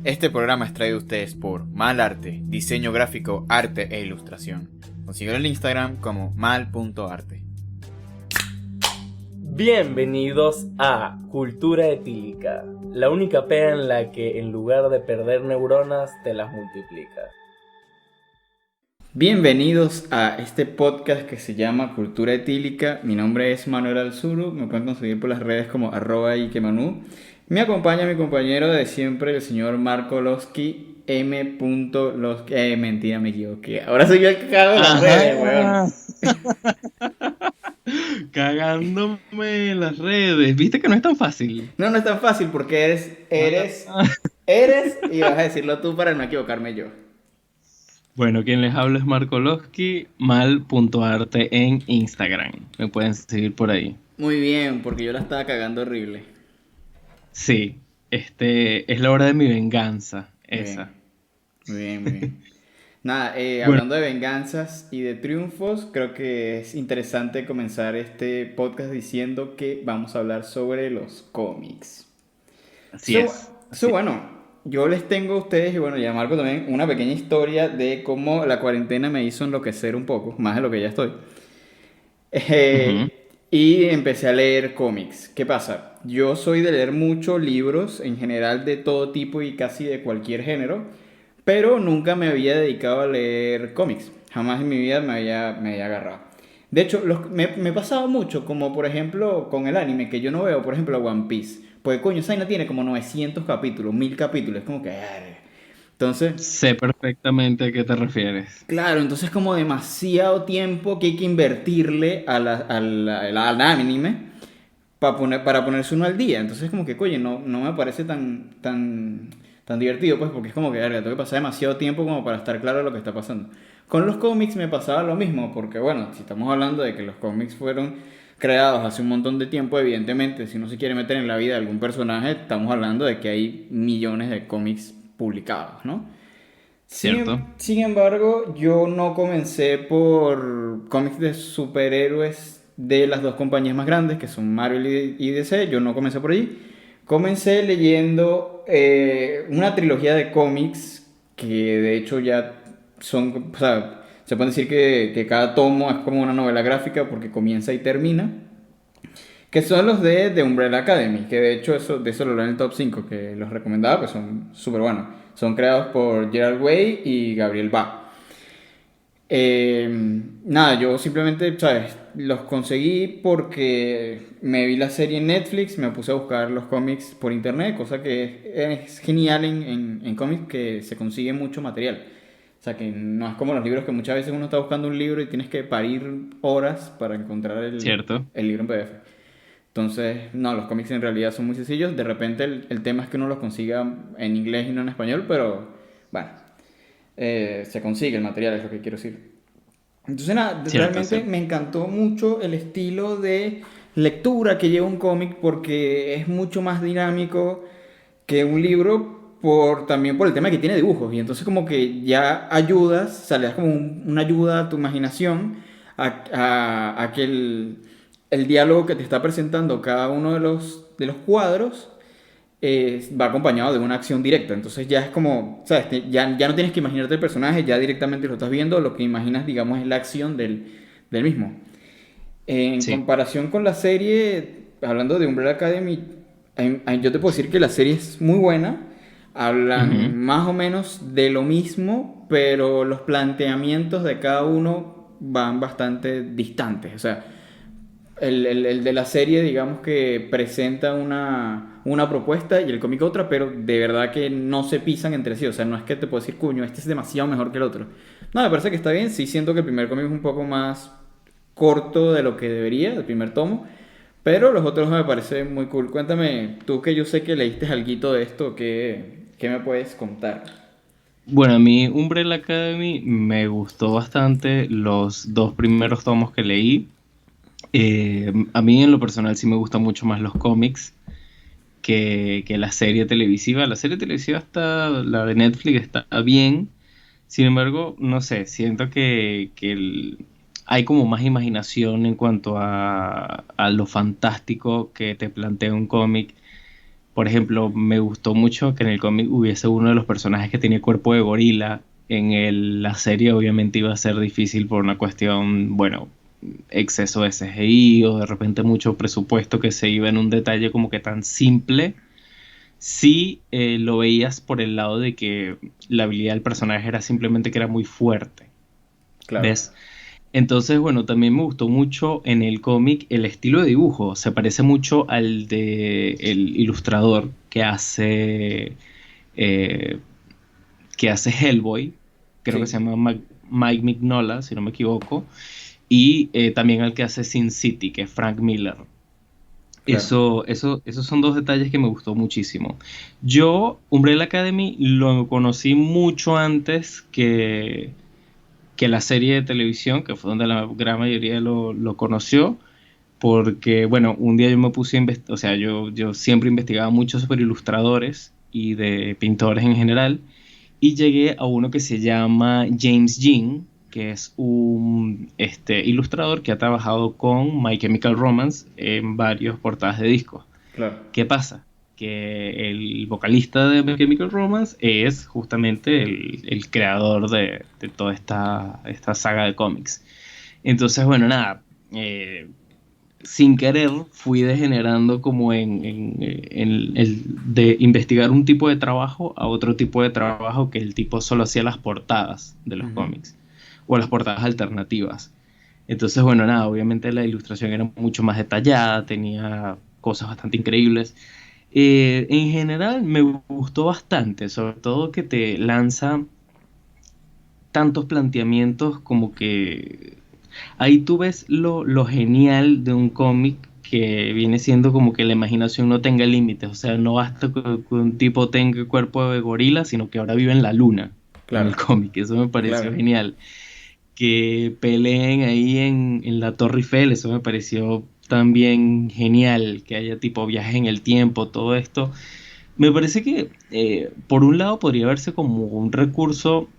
Este programa es traído a ustedes por Mal Arte, diseño gráfico, arte e ilustración. Consíguelo en Instagram como mal.arte. Bienvenidos a Cultura Etílica, la única pea en la que en lugar de perder neuronas te las multiplicas. Bienvenidos a este podcast que se llama Cultura Etílica. Mi nombre es Manuel Alzuru, me pueden conseguir por las redes como @ikemanu. Me acompaña mi compañero de siempre, el señor Marco Losky, M. Losky. Mentira, me equivoqué. Ahora soy yo el que cago en las redes, weón. Cagándome en las redes. ¿Viste que no es tan fácil? No es tan fácil porque y vas a decirlo tú para no equivocarme yo. Bueno, quien les habla es Marco Losky, mal.arte en Instagram. Me pueden seguir por ahí. Muy bien, porque yo la estaba cagando horrible. Sí, es la hora de mi venganza, Muy esa. bien, muy bien. Nada, Bueno, hablando de venganzas y de triunfos, creo que es interesante comenzar este podcast diciendo que vamos a hablar sobre los cómics. así es. Bueno, yo les tengo a ustedes y bueno, y a Marco también una pequeña historia de cómo la cuarentena me hizo enloquecer un poco, más de lo que ya estoy. Ujú. Y empecé a leer cómics. ¿Qué pasa? Yo soy de leer muchos libros, en general de todo tipo y casi de cualquier género, pero nunca me había dedicado a leer cómics. Jamás en mi vida me había agarrado. De hecho, me pasaba mucho, como por ejemplo con el anime, que yo no veo, por ejemplo, One Piece. Porque coño, esa vaina tiene como 900 capítulos, 1000 capítulos, es como que... Entonces, Sé perfectamente a qué te refieres. claro, entonces como demasiado tiempo que hay que invertirle al anime para ponerse uno al día. Entonces como que, coño, no me parece tan divertido, pues, porque es como que, verga, tengo que pasar demasiado tiempo como para estar claro de lo que está pasando. Con los cómics me pasaba lo mismo, porque bueno, si estamos hablando de que los cómics fueron creados hace un montón de tiempo, evidentemente, si uno se quiere meter en la vida de algún personaje, estamos hablando de que hay millones de cómics publicados, ¿no? ¿Cierto? Sin embargo, yo no comencé por cómics de superhéroes de las dos compañías más grandes, que son Marvel y DC. Yo no comencé por allí. Comencé leyendo una trilogía de cómics que de hecho ya son, o sea, se puede decir que cada tomo es como una novela gráfica porque comienza y termina. Que son los de Umbrella Academy, que de hecho de eso lo leo en el top 5 que los recomendaba, pues son súper buenos. Son creados por Gerard Way y Gabriel Ba. Nada, yo simplemente, ¿sabes? Los conseguí porque me vi la serie en Netflix, me puse a buscar los cómics por internet, cosa que es genial en cómics que se consigue mucho material. O sea, que no es como los libros que muchas veces uno está buscando un libro y tienes que parir horas para encontrar ¿Cierto? el libro en PDF. Entonces, no, los cómics en realidad son muy sencillos. De repente el tema es que uno los consiga en inglés y no en español, pero bueno, se consigue el material, es lo que quiero decir. Entonces, nada, Cierto, realmente cierto. me encantó mucho el estilo de lectura que lleva un cómic porque es mucho más dinámico que un libro también por el tema que tiene dibujos y entonces como que ya ayudas, o sea, le das como una ayuda a tu imaginación a que el diálogo que te está presentando cada uno de los cuadros va acompañado de una acción directa. Entonces ya es como, ¿sabes? Ya no tienes que imaginarte el personaje, ya directamente lo estás viendo, lo que imaginas, digamos, es la acción del mismo. En Sí. comparación con la serie, hablando de Umbrella Academy, yo te puedo decir que la serie es muy buena. Ujú. Hablan más o menos de lo mismo, pero los planteamientos de cada uno van bastante distantes. O sea, el de la serie, digamos que presenta una propuesta y el cómic otra, pero de verdad que no se pisan entre sí. O sea, no es que te puedo decir, cuño, este es demasiado mejor que el otro. No, me parece que está bien. Sí siento que el primer cómic es un poco más corto de lo que debería, el primer tomo. Pero los otros me parecen muy cool. Cuéntame, tú que yo sé que leíste alguito de esto, ¿qué me puedes contar? Bueno, a mí Umbrella Academy me gustó bastante los dos primeros tomos que leí. A mí en lo personal sí me gustan mucho más los cómics que la serie televisiva. La serie televisiva está, la de Netflix está bien. Sin embargo, no sé, siento que hay como más imaginación en cuanto a lo fantástico que te plantea un cómic. Por ejemplo, me gustó mucho que en el cómic hubiese uno de los personajes que tenía cuerpo de gorila. La serie obviamente iba a ser difícil por una cuestión, bueno, exceso de CGI o de repente mucho presupuesto que se iba en un detalle como que tan simple. Sí, lo veías por el lado de que la habilidad del personaje era simplemente que era muy fuerte. Claro. ¿Ves? Entonces, bueno, también me gustó mucho en el cómic el estilo de dibujo. Se parece mucho al de el ilustrador eh, que hace Hellboy. Creo que Sí, se llama Mike Mignola, si no me equivoco. Y también al que hace Sin City, que es Frank Miller. claro. Esos son dos detalles que me gustó muchísimo. Yo, Umbrella Academy, lo conocí mucho antes que la serie de televisión, que fue donde la gran mayoría lo conoció, porque, bueno, un día yo me puse a investigar, o sea, yo siempre investigaba mucho sobre ilustradores y de pintores en general, y llegué a uno que se llama James Jean, que es un ilustrador que ha trabajado con My Chemical Romance en varios portadas de discos. Claro. ¿Qué pasa? Que el vocalista de My Chemical Romance es justamente el creador de toda esta saga de cómics. Entonces, bueno, nada, sin querer fui degenerando como en el de investigar un tipo de trabajo a otro tipo de trabajo que el tipo solo hacía las portadas de los Ujú. cómics o las portadas alternativas. Entonces, bueno, nada, obviamente la ilustración era mucho más detallada, tenía cosas bastante increíbles. En general me gustó bastante, sobre todo que te lanza tantos planteamientos como que ahí tú ves lo genial de un cómic que viene siendo como que la imaginación no tenga límites, o sea, no basta que un tipo tenga cuerpo de gorila, sino que ahora vive en la luna en el Claro, cómic, eso me pareció claro. genial. Que peleen ahí en la Torre Eiffel, eso me pareció también genial, que haya tipo viajes en el tiempo, todo esto. Me parece que por un lado podría verse como un recurso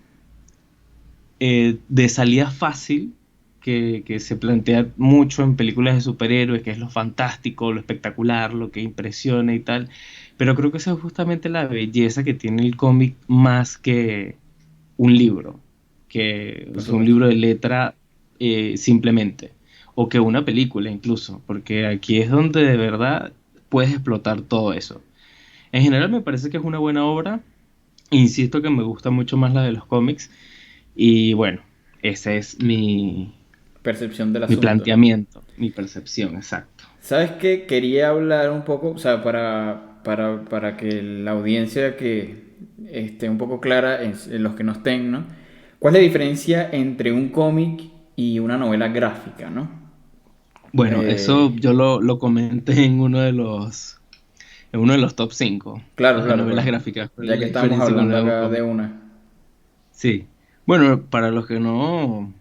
de salida fácil que se plantea mucho en películas de superhéroes, que es lo fantástico, lo espectacular, lo que impresiona y tal. Pero creo que esa es justamente la belleza que tiene el cómic más que un libro, que Por es un supuesto. libro de letra simplemente, o que una película incluso, porque aquí es donde de verdad puedes explotar todo eso. En general me parece que es una buena obra, insisto que me gusta mucho más la de los cómics, y bueno, ese es Percepción del mi asunto. planteamiento, mi percepción, exacto. ¿Sabes qué? Quería hablar un poco, o sea, para que la audiencia que esté un poco clara en los que no estén, ¿no? ¿Cuál es la diferencia entre un cómic y una novela gráfica, ¿no? Bueno, eso Eh, yo lo comenté en uno de los top 5 claro, las claro, novelas pues, gráficas. ¿Cuál es ya la que estamos diferencia con hablando un acá de cómic? una. Sí. Bueno, para los que no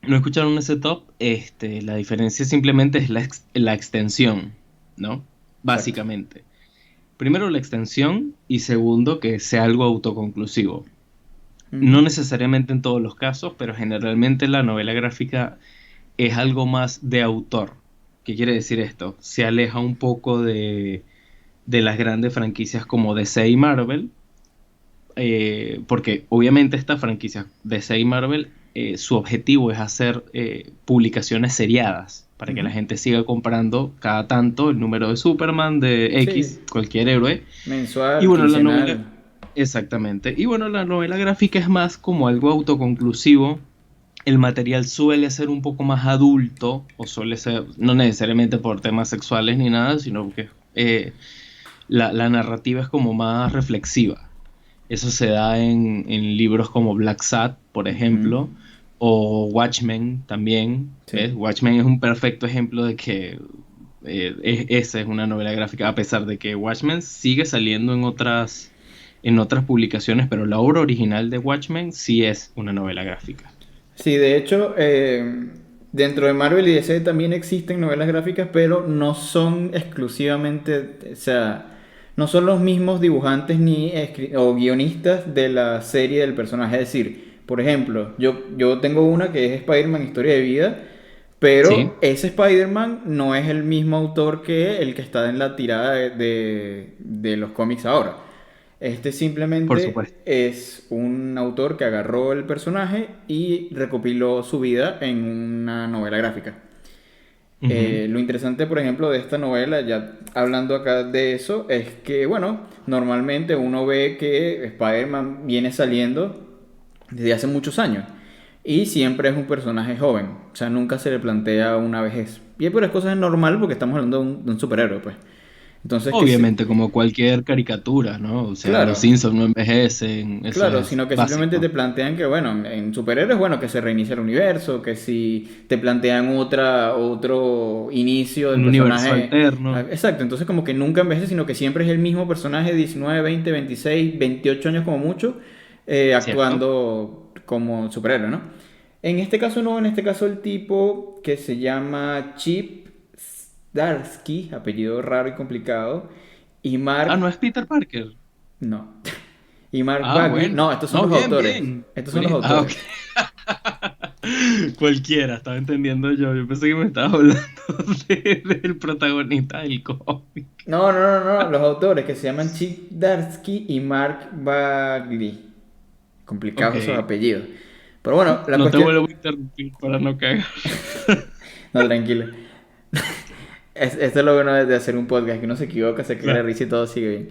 escucharon ese top, la diferencia simplemente es la extensión, ¿no? Exacto. Básicamente. Primero la extensión y segundo que sea algo autoconclusivo. Ujú. No necesariamente en todos los casos, pero generalmente la novela gráfica es algo más de autor. ¿Qué quiere decir esto? Se aleja un poco de las grandes franquicias como DC y Marvel, porque obviamente estas franquicias DC y Marvel, su objetivo es hacer publicaciones seriadas para que Ujú. la gente siga comprando cada tanto el número de Superman, de Sí, X, cualquier héroe. Y mensual, bueno, la novela, quincenal. exactamente. Y bueno, la novela gráfica es más como algo autoconclusivo. El material suele ser un poco más adulto, o suele ser, no necesariamente por temas sexuales ni nada, sino que la narrativa es como más reflexiva. Eso se da en libros como Black Sat, por Ujú. ejemplo, o Watchmen también. Sí. ¿Ves? Watchmen es un perfecto ejemplo de que esa es una novela gráfica, a pesar de que Watchmen sigue saliendo en otras publicaciones, pero la obra original de Watchmen sí es una novela gráfica. Sí, de hecho, dentro de Marvel y DC también existen novelas gráficas, pero no son exclusivamente, o sea, no son los mismos dibujantes ni o guionistas de la serie del personaje. Es decir, por ejemplo, yo tengo una que es Spider-Man Historia de Vida, Pero Sí, ese Spider-Man no es el mismo autor que el que está en la tirada de los cómics ahora. Este por simplemente supuesto. es un autor que agarró el personaje y recopiló su vida en una novela gráfica. Ujú. Lo interesante, por ejemplo, de esta novela, ya hablando acá de eso, es que, bueno, normalmente uno ve que Spider-Man viene saliendo desde hace muchos años y siempre es un personaje joven, o sea, nunca se le plantea una vejez. Y por cosas es normal porque estamos hablando de un superhéroe, pues. Entonces, Obviamente, como cualquier caricatura, ¿no? O sea, los claro, Simpsons no envejecen, eso claro, es sino que simplemente te básico. plantean que, bueno, en superhéroes, bueno, que se reinicia el universo, que si te plantean otro inicio del Un universo personaje. alterno, Exacto, entonces como que nunca envejece, sino que siempre es el mismo personaje, 19, 20, 26, 28 años como mucho, ¿cierto? actuando como superhéroe, ¿no? En este caso no, en este caso el tipo que se llama Chip Zdarsky, apellido raro y complicado, y Ah, no Mark es Peter Parker. no. Y Mark Ah, Bagley. bueno. No, estos son No, los bien, autores. bien. Estos son los Bien. Ah, ok. autores. Cualquiera, estaba entendiendo yo. Yo pensé que me estabas hablando del protagonista del cómic. No, no, no, no. Los autores que se llaman Chip Darsky y Mark Bagley. Ok. Complicados esos apellidos. Pero bueno, la No te cuestión. vuelvo a interrumpir para no cagar. No, tranquilo. Esto es lo bueno de hacer un podcast, que uno se equivoca, se caga de Claro, risa y todo sigue bien.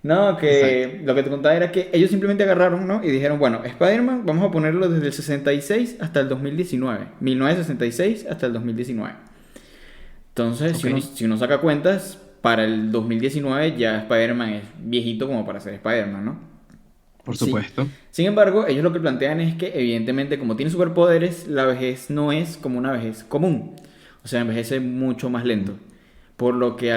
No, exacto. que lo que te contaba era que ellos simplemente agarraron, ¿no? Y dijeron, bueno, Spider-Man vamos a ponerlo desde el 66 hasta el 2019. 1966 hasta el 2019. Entonces, si Ok, uno, si uno saca cuentas, para el 2019 ya Spider-Man es viejito como para ser Spider-Man, ¿no? por Sí. supuesto. Sin embargo, ellos lo que plantean es que, evidentemente, como tiene superpoderes, la vejez no es como una vejez común. O sea, envejece mucho más lento. Por lo que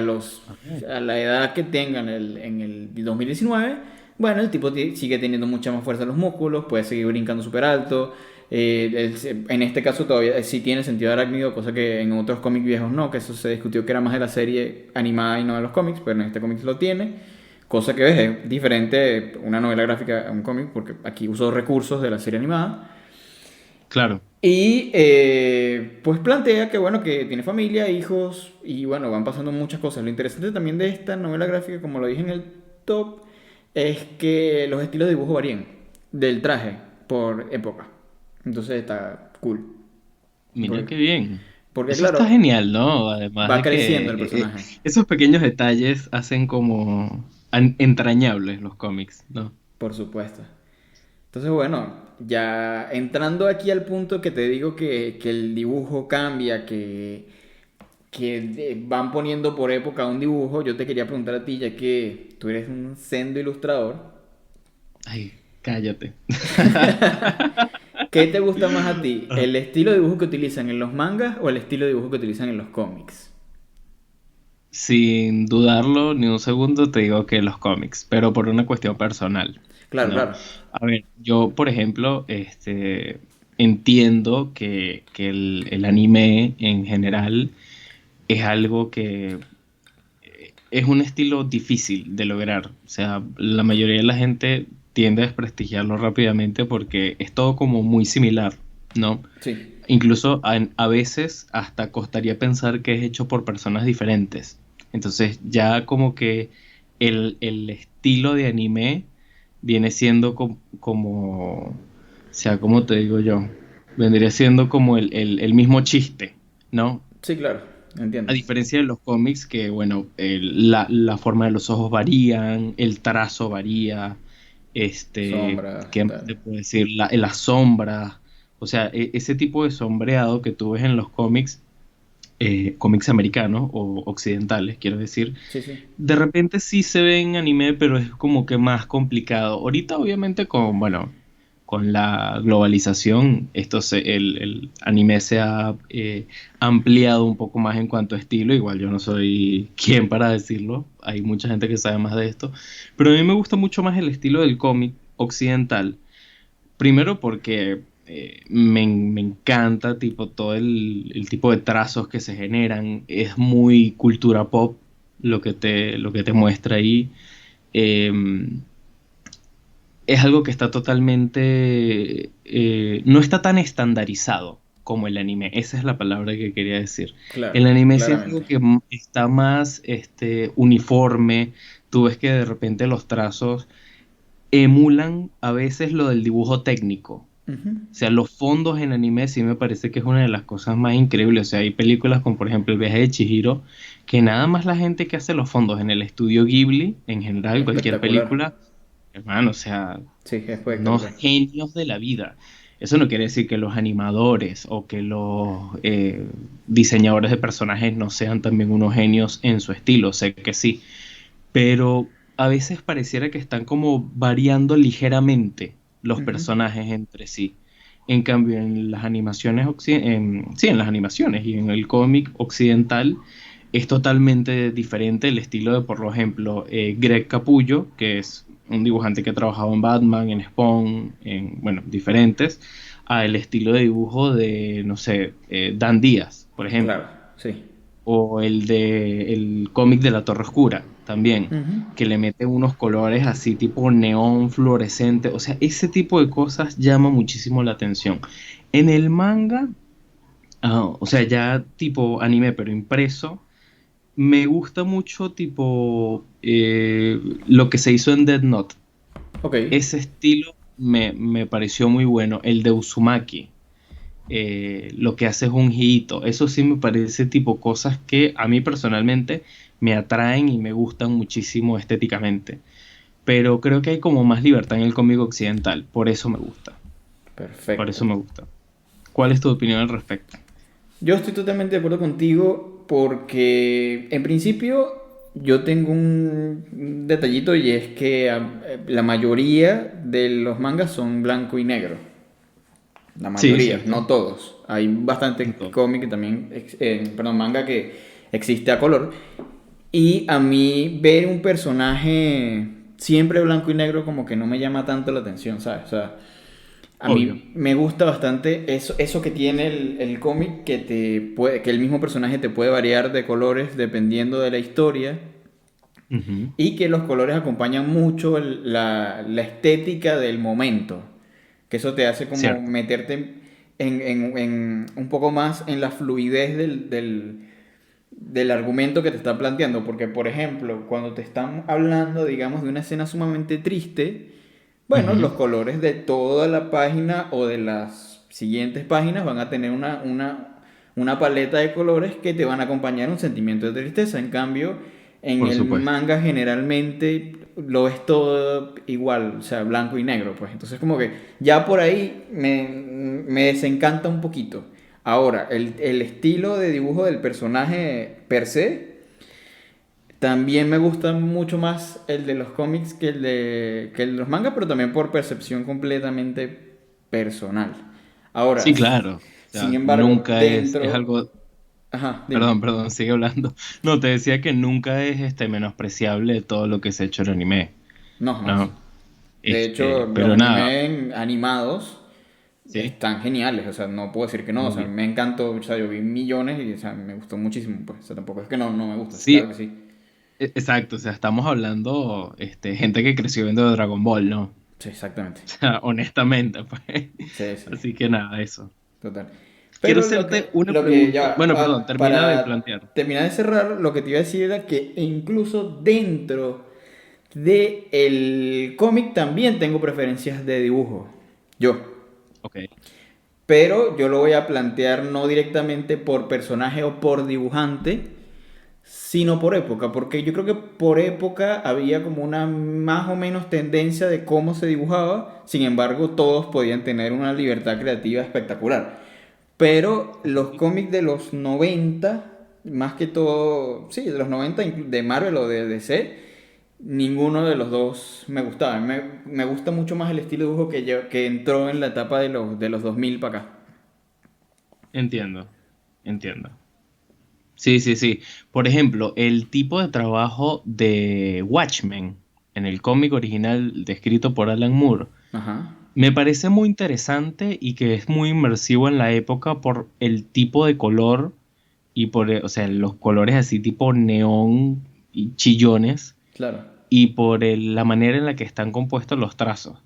Ok. a la edad que tengan en el 2019, bueno, el tipo sigue teniendo mucha más fuerza en los músculos, puede seguir brincando súper alto. En este caso todavía sí tiene sentido arácnido, cosa que en otros cómics viejos no, que eso se discutió que era más de la serie animada y no de los cómics, pero en este cómic lo tiene. Cosa que ves, es diferente una novela gráfica a un cómic, porque aquí usó recursos de la serie animada. Claro. Y pues plantea que bueno, que tiene familia, hijos y bueno, van pasando muchas cosas. Lo interesante también de esta novela gráfica, como lo dije en el top, es que los estilos de dibujo varían del traje por época. Entonces está cool. Mira Porque, qué bien. porque Eso está claro, genial, ¿no? Además va de que creciendo el personaje, esos pequeños detalles hacen como entrañables los cómics, ¿no? por supuesto. Entonces, bueno, ya entrando aquí al punto que te digo que el dibujo cambia, que van poniendo por época un dibujo, yo te quería preguntar a ti, ya que tú eres un sendo ilustrador, Ay, cállate. ¿qué te gusta más a ti? Ah, ¿El estilo de dibujo que utilizan en los mangas o el estilo de dibujo que utilizan en los cómics? sin dudarlo ni un segundo te digo que los cómics, pero por una cuestión personal, Claro, ¿no? claro. A ver, yo, por ejemplo, entiendo que el anime en general es algo que es un estilo difícil de lograr. O sea, la mayoría de la gente tiende a desprestigiarlo rápidamente porque es todo como muy similar, ¿no? Sí, Incluso a veces hasta costaría pensar que es hecho por personas diferentes. Entonces ya como que el estilo de anime viene siendo como, o sea, ¿cómo te digo yo? Vendría siendo como el mismo chiste, ¿no? sí, claro, A entiendo. diferencia de los cómics, que bueno, la forma de los ojos varían, el trazo varía, Sombras, ¿qué más te tal. puedo decir? Las sombras, o sea, ese tipo de sombreado que tú ves en los cómics, cómics americanos o occidentales, quiero decir, Sí, sí. de repente sí se ve en anime, pero es como que más complicado. Ahorita, obviamente, bueno, con la globalización, el anime se ha ampliado un poco más en cuanto a estilo. Igual yo no soy quien para decirlo. Hay mucha gente que sabe más de esto. Pero a mí me gusta mucho más el estilo del cómic occidental. Primero porque me encanta tipo todo el tipo de trazos que se generan. Es muy cultura pop lo que te muestra ahí. Em, es algo que está totalmente, no está tan estandarizado, como el anime. Esa es la palabra que quería decir. Claro, El anime siento claramente. que está más uniforme. Tú ves que de repente los trazos emulan a veces lo del dibujo técnico. Ujú. O sea, los fondos en anime sí me parece que es una de las cosas más increíbles. O sea, hay películas como por ejemplo El viaje de Chihiro, que nada más la gente que hace los fondos en el estudio Ghibli, en general, cualquier Espectacular. película, hermano, o sea, Sí, es unos espectacular. genios de la vida. Eso no quiere decir que los animadores o que los diseñadores de personajes no sean también unos genios en su estilo, sé que sí, pero a veces pareciera que están como variando ligeramente los Ujú. personajes entre sí. En cambio, en las animaciones, sí, en las animaciones y en el cómic occidental es totalmente diferente el estilo de, por ejemplo, Greg Capullo, que es un dibujante que ha trabajado en Batman, en Spawn, en, bueno, diferentes, a el estilo de dibujo de, no sé, Dan Díaz, por ejemplo, Claro, sí. o el de el cómic de la Torre Oscura también, Ujú. que le mete unos colores así tipo neón fluorescente, o sea, ese tipo de cosas llama muchísimo la atención. En el manga, o sea, ya tipo anime pero impreso, me gusta mucho tipo lo que se hizo en Death Note. Ok. Ese estilo me pareció muy bueno, el de Uzumaki. Lo que hace es un hito. Eso sí me parece tipo cosas que a mí personalmente me atraen y me gustan muchísimo estéticamente. Pero creo que hay como más libertad en el cómic occidental. Por eso me gusta. Por Perfecto. eso me gusta. ¿Cuál es tu opinión al respecto? Yo estoy totalmente de acuerdo contigo porque en principio yo tengo un detallito y es que la mayoría de los mangas son blanco y negro. La Sí, es mayoría, cierto. no todos. Hay bastante Entonces, cómic que también, perdón, manga que existe a color. Y a mí ver un personaje siempre blanco y negro como que no me llama tanto la atención, ¿sabes? O sea, a obvio. mí me gusta bastante eso que tiene el cómic, que el mismo personaje te puede variar de colores dependiendo de la historia Ujú. y que los colores acompañan mucho la estética del momento. Que eso te hace como Cierto. meterte en un poco más en la fluidez del argumento que te está planteando. Porque, por ejemplo, cuando te están hablando, digamos, de una escena sumamente triste, bueno, Ujú. los colores de toda la página o de las siguientes páginas van a tener una paleta de colores que te van a acompañar un sentimiento de tristeza. En cambio, en Por el supuesto. manga generalmente lo ves todo igual, o sea, blanco y negro, pues. Entonces como que ya por ahí me desencanta un poquito. Ahora, el estilo de dibujo del personaje per se, también me gusta mucho más el de los cómics que el de los mangas, pero también por percepción completamente personal. Ahora, Sí, claro. O sin sea, embargo, nunca es dentro... algo. Ajá, dime. Perdón, sigue hablando. No, te decía que nunca es menospreciable todo lo que se ha hecho en anime. No, no. No. De hecho, los Pero nada, animes animados ¿sí? están geniales, o sea, no puedo decir que no, o sea, Obvio. me encantó, o sea, yo vi millones y, o sea, me gustó muchísimo, pues, o sea, tampoco es que no me gusta, Sí, claro que sí. exacto. O sea, estamos hablando, gente que creció viendo Dragon Ball, ¿no? O Sí, exactamente. sea, honestamente, pues. Sí, sí, Así que nada, eso. total. Quiero Pero hacerte una lo que pregunta. ya, Bueno, perdón, termina de para plantear. terminar de cerrar, lo que te iba a decir era que incluso dentro de el cómic también tengo preferencias de dibujo. Yo. Ok. Pero yo lo voy a plantear no directamente por personaje o por dibujante, sino por época, porque yo creo que por época había como una más o menos tendencia de cómo se dibujaba, sin embargo todos podían tener una libertad creativa espectacular. Pero los Ok. cómics de los 90 más que todo, sí, de los 90 de Marvel o de DC, ninguno de los dos me gustaba. Me gusta mucho más el estilo de dibujo que entró en la etapa de los 2000 para acá. Entiendo, entiendo. Sí, sí, sí. Por ejemplo, el tipo de trabajo de Watchmen en el cómic original descrito por Alan Moore Ajá, me parece muy interesante y que es muy inmersivo en la época por el tipo de color y o sea, los colores así tipo neón y chillones claro. y por la manera en la que están compuestos los trazos.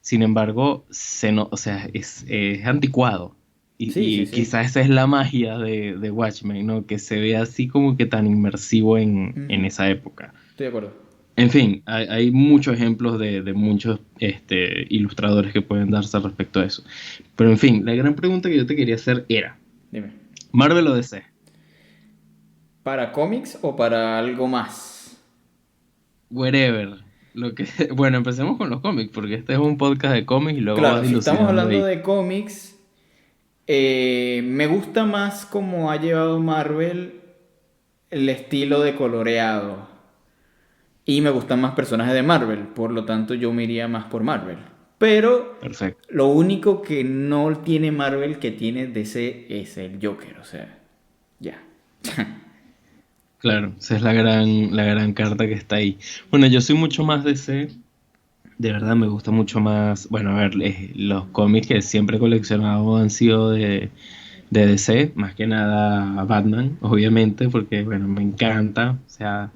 Sin embargo, o sea, es anticuado Sí, sí, Y sí. quizás esa es la magia de Watchmen, ¿no? Que se ve así como que tan inmersivo en Ujú. esa época. Estoy de acuerdo. En fin, hay muchos ejemplos de muchos ilustradores que pueden darse al respecto a eso. Pero en fin, la gran pregunta que yo te quería hacer era, Dime. ¿Marvel o DC? ¿Para cómics o para algo más? Wherever. Bueno, empecemos con los cómics, porque este es un podcast de cómics y luego vas Claro, si estamos dilucidando hablando ahí. de cómics, me gusta más cómo ha llevado Marvel el estilo de coloreado. Y me gustan más personajes de Marvel, por lo tanto yo me iría más por Marvel. Pero Perfecto. lo único que no tiene Marvel que tiene DC es el Joker, o sea, ya. Claro, esa es la gran carta que está ahí. Bueno, yo soy mucho más DC. De verdad me gusta mucho más. Bueno, a ver, los cómics que siempre he coleccionado han sido de DC, más que nada Batman, obviamente, porque bueno, me encanta. O sea,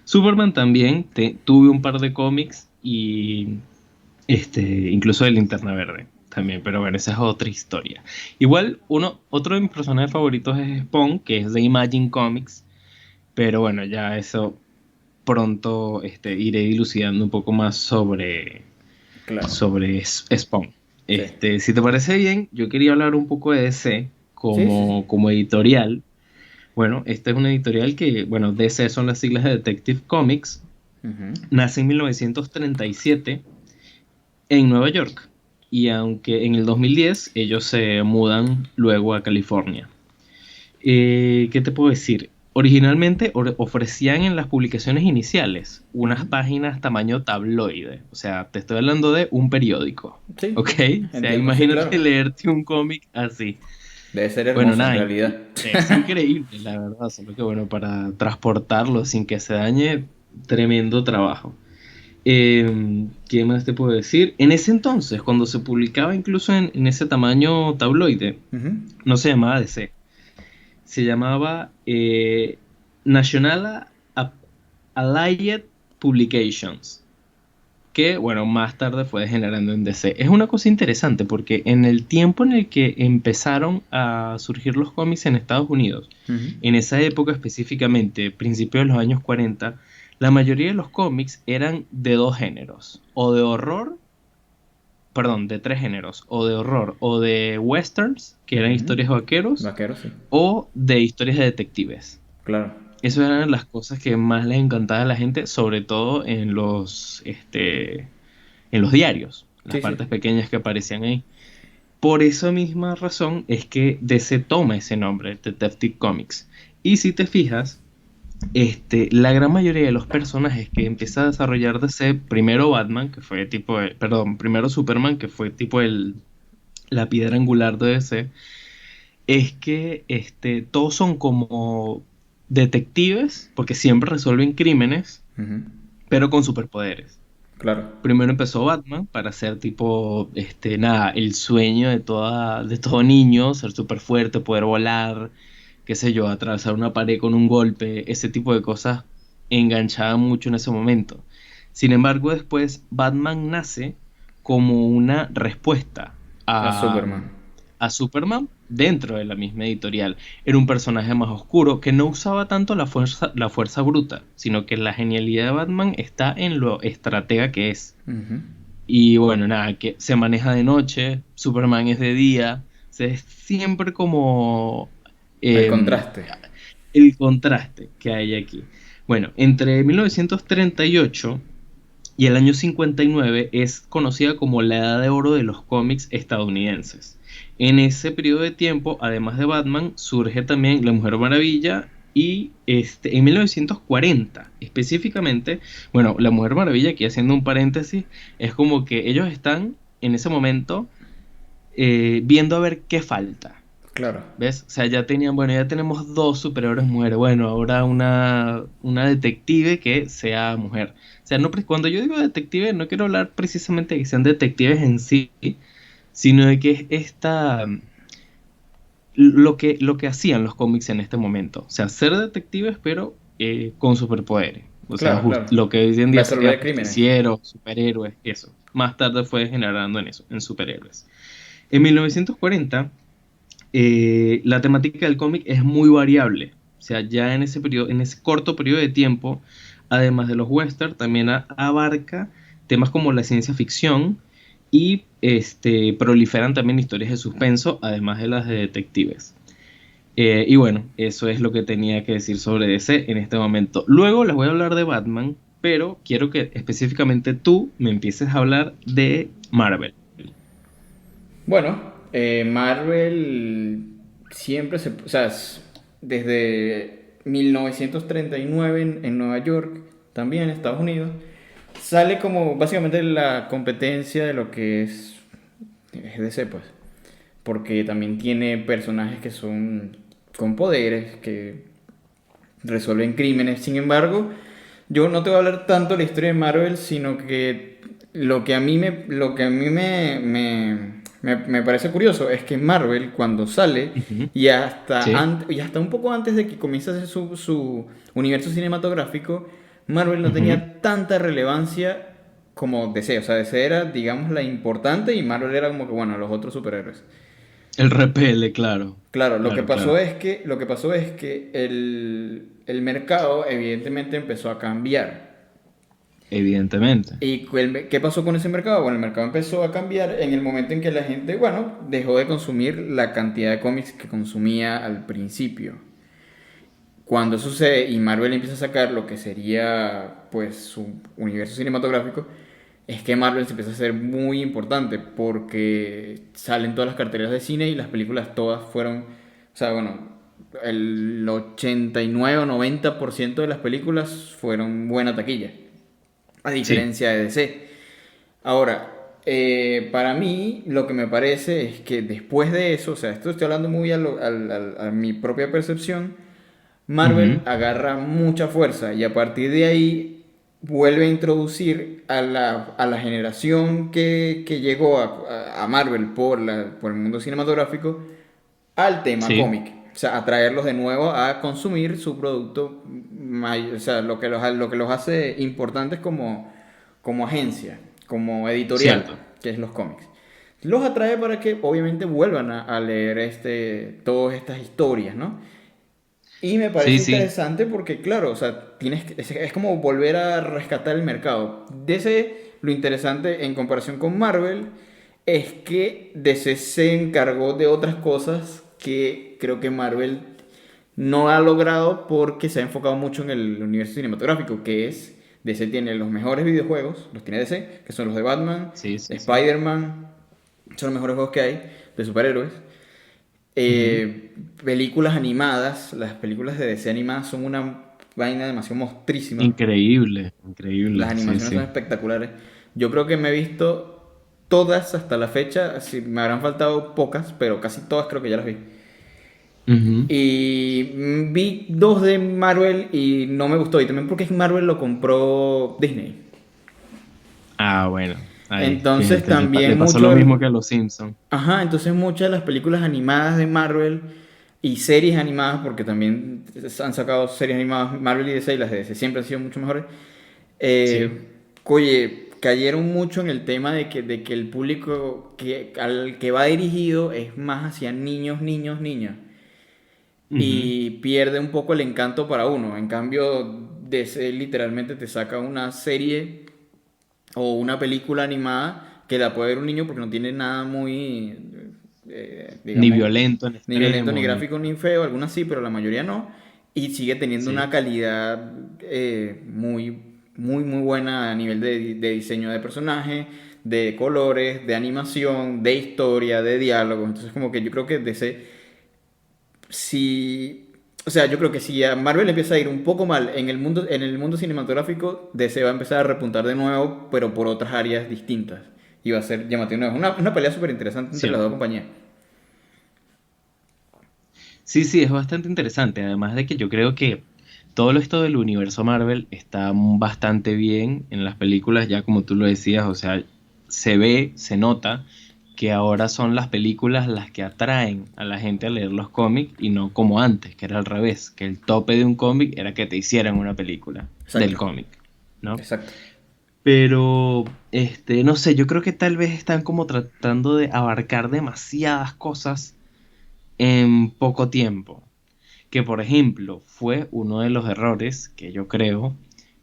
Superman también. Tuve un par de cómics y incluso de Linterna Verde también, pero bueno, esa es otra historia. Igual, otro de mis personajes favoritos es Spawn, que es de Imagine Comics, pero bueno, ya eso pronto iré dilucidando un poco más Claro, Spawn. sí. Si te parece bien, yo quería hablar un poco de DC Sí, sí, sí. como editorial. Bueno, esta es una editorial que, bueno, DC son las siglas de Detective Comics. Ujú. Nace en 1937 en Nueva York. Y aunque en el 2010 ellos se mudan luego a California. ¿Qué te puedo decir? Originalmente ofrecían en las publicaciones iniciales unas Ujú. páginas tamaño tabloide. O sea, te estoy hablando de un periódico. Sí, ¿Ok? O sea, entiendo, sí, imagínate claro. leerte un cómic así. Debe ser Bueno, hermoso en nada, realidad. es increíble, la verdad. Solo que bueno, para transportarlo sin que se dañe, tremendo trabajo. ¿Qué más te puedo decir? En ese entonces, cuando se publicaba incluso en ese tamaño tabloide, Ujú. no se llamaba DC, se llamaba National Allied Publications, que bueno, más tarde fue degenerando en DC. Es una cosa interesante porque en el tiempo en el que empezaron a surgir los cómics en Estados Unidos, Ujú. en esa época específicamente, principios de los años 40, la mayoría de los cómics eran de dos géneros, o de horror, perdón, de tres géneros, o de horror, o de westerns, que eran Ujú. historias de vaqueros, Vaquero, sí. o de historias de detectives. Claro. Esas eran las cosas que más les encantaba a la gente, sobre todo en los diarios, las Sí, sí. partes pequeñas que aparecían ahí. Por esa misma razón es que DC toma ese nombre, Detective Comics. Y si te fijas, la gran mayoría de los personajes que empieza a desarrollar DC, primero Batman, que fue tipo, perdón, primero Superman, que fue tipo la piedra angular de DC, es que todos son como detectives, porque siempre resuelven crímenes, Ujú. pero con superpoderes. Claro. Primero empezó Batman para ser tipo, nada, el sueño de todo niño, ser súper fuerte, poder volar, qué sé yo, atravesar una pared con un golpe, ese tipo de cosas enganchaban mucho en ese momento. Sin embargo, después Batman nace como una respuesta A a, Superman. a Superman dentro de la misma editorial. Era un personaje más oscuro que no usaba tanto la fuerza bruta, sino que la genialidad de Batman está en lo estratega que es. Ujú. Y bueno, nada, que se maneja de noche, Superman es de día, es siempre como El em, contraste. el contraste que hay aquí. Bueno, entre 1938 y el año 59 es conocida como la edad de oro de los cómics estadounidenses. En ese periodo de tiempo, además de Batman, surge también La Mujer Maravilla y en 1940 específicamente, bueno, La Mujer Maravilla, aquí haciendo un paréntesis, es como que ellos están en ese momento viendo a ver qué falta. Claro. ¿Ves? O sea, ya tenemos dos superhéroes mujeres. Bueno, ahora una detective que sea mujer. O sea, cuando yo digo detective, no quiero hablar precisamente de que sean detectives en sí, sino de que es lo que hacían los cómics en este momento. O sea, ser detectives, pero con superpoderes. O sea, Claro, claro. lo que hoy en día sería Resolver crímenes. justicieros, superhéroes, eso. Más tarde fue generando en eso, en superhéroes. En 1940 la temática del cómic es muy variable. O sea, ya en ese periodo, en ese corto periodo de tiempo, además de los western, también abarca temas como la ciencia ficción y proliferan también historias de suspenso, además de las de detectives. Y bueno, eso es lo que tenía que decir sobre DC en este momento. Luego les voy a hablar de Batman, pero quiero que específicamente tú me empieces a hablar de Marvel. Bueno, Marvel siempre o sea, desde 1939 en Nueva York, también en Estados Unidos, sale como básicamente la competencia de lo que es DC, pues. Porque también tiene personajes que son con poderes, que resuelven crímenes. Sin embargo, yo no te voy a hablar tanto de la historia de Marvel, sino que lo que a mí me parece curioso es que Marvel, cuando sale, Ujú. Sí. y hasta un poco antes de que comience a hacer su universo cinematográfico, Marvel no Ujú. tenía tanta relevancia como DC. O sea, DC era, digamos, la importante y Marvel era como que, bueno, los otros superhéroes. El repele, claro. Claro, lo que Claro, pasó claro. es que, el mercado evidentemente empezó a cambiar. Evidentemente. ¿Y qué pasó con ese mercado? Bueno, el mercado empezó a cambiar en el momento en que la gente, bueno, dejó de consumir la cantidad de cómics que consumía al principio. Cuando eso sucede y Marvel empieza a sacar lo que sería, pues, su universo cinematográfico, es que Marvel se empieza a hacer muy importante porque salen todas las carteleras de cine y las películas todas fueron, o sea, bueno, el 89 o 90% de las películas fueron buena taquilla, a Sí. diferencia de DC. Ahora, para mí lo que me parece es que después de eso, o sea, esto estoy hablando muy a mi propia percepción, Marvel Ujú. agarra mucha fuerza y a partir de ahí vuelve a introducir a la generación que llegó a Marvel por el mundo cinematográfico al tema Sí. cómic. O sea, a traerlos de nuevo a consumir su producto, o sea, lo que los hace importantes como agencia, como editorial, Cierto. que es los cómics. Los atrae para que obviamente vuelvan a leer todas estas historias, ¿no? Y me Sí, parece sí. interesante porque, claro, o sea, es como volver a rescatar el mercado. DC, lo interesante en comparación con Marvel es que DC se encargó de otras cosas que creo que Marvel no ha logrado porque se ha enfocado mucho en el universo cinematográfico, que es DC tiene los mejores videojuegos, los tiene DC, que son los de Batman, Sí, sí, sí. Spider-Man, son los mejores juegos que hay de superhéroes. Ujú. Películas animadas, las películas de DC animadas son una vaina demasiado mostrísima. Increíble, Las increíble. Sí, animaciones son sí. espectaculares. Yo creo que me he visto todas hasta la fecha, así, me habrán faltado pocas, pero casi todas creo que ya las vi. Ujú. Y vi dos de Marvel y no me gustó. Y también porque Marvel lo compró Disney. Ah, bueno. Ahí, Entonces fíjate, le también pasó mucho lo mismo que del... a los Simpsons. Ajá, entonces muchas de las películas animadas de Marvel y series animadas, porque también han sacado series animadas Marvel y DC, y las de DC siempre han sido mucho mejores, Sí. oye, cayeron mucho en el tema de que el público al que va dirigido es más hacia niños, niños, niñas. Ujú. Y pierde un poco el encanto para uno. En cambio, DC literalmente te saca una serie o una película animada que la puede ver un niño porque no tiene nada muy, Ni digamos, violento en ni violento, ni extremo, ni... gráfico, ni feo, algunas sí, pero la mayoría no. Y sigue teniendo Sí. una calidad muy, muy, muy buena a nivel de diseño de personaje, de colores, de animación, de historia, de diálogo. Entonces, como que yo creo que si, o sea, yo creo que si a Marvel empieza a ir un poco mal en el mundo cinematográfico, DC va a empezar a repuntar de nuevo, pero por otras áreas distintas. Y va a ser llamativo nuevo. Una pelea súper interesante entre las dos Cierto. compañías. Sí, sí, es bastante interesante. Además de que yo creo que todo esto del universo Marvel está bastante bien en las películas, ya como tú lo decías, o sea, se ve, se nota que ahora son las películas las que atraen a la gente a leer los cómics y no como antes, que era al revés, que el tope de un cómic era que te hicieran una película del Exacto, cómic, ¿no? exacto. Pero, no sé, yo creo que tal vez están como tratando de abarcar demasiadas cosas en poco tiempo. Que por ejemplo fue uno de los errores que yo creo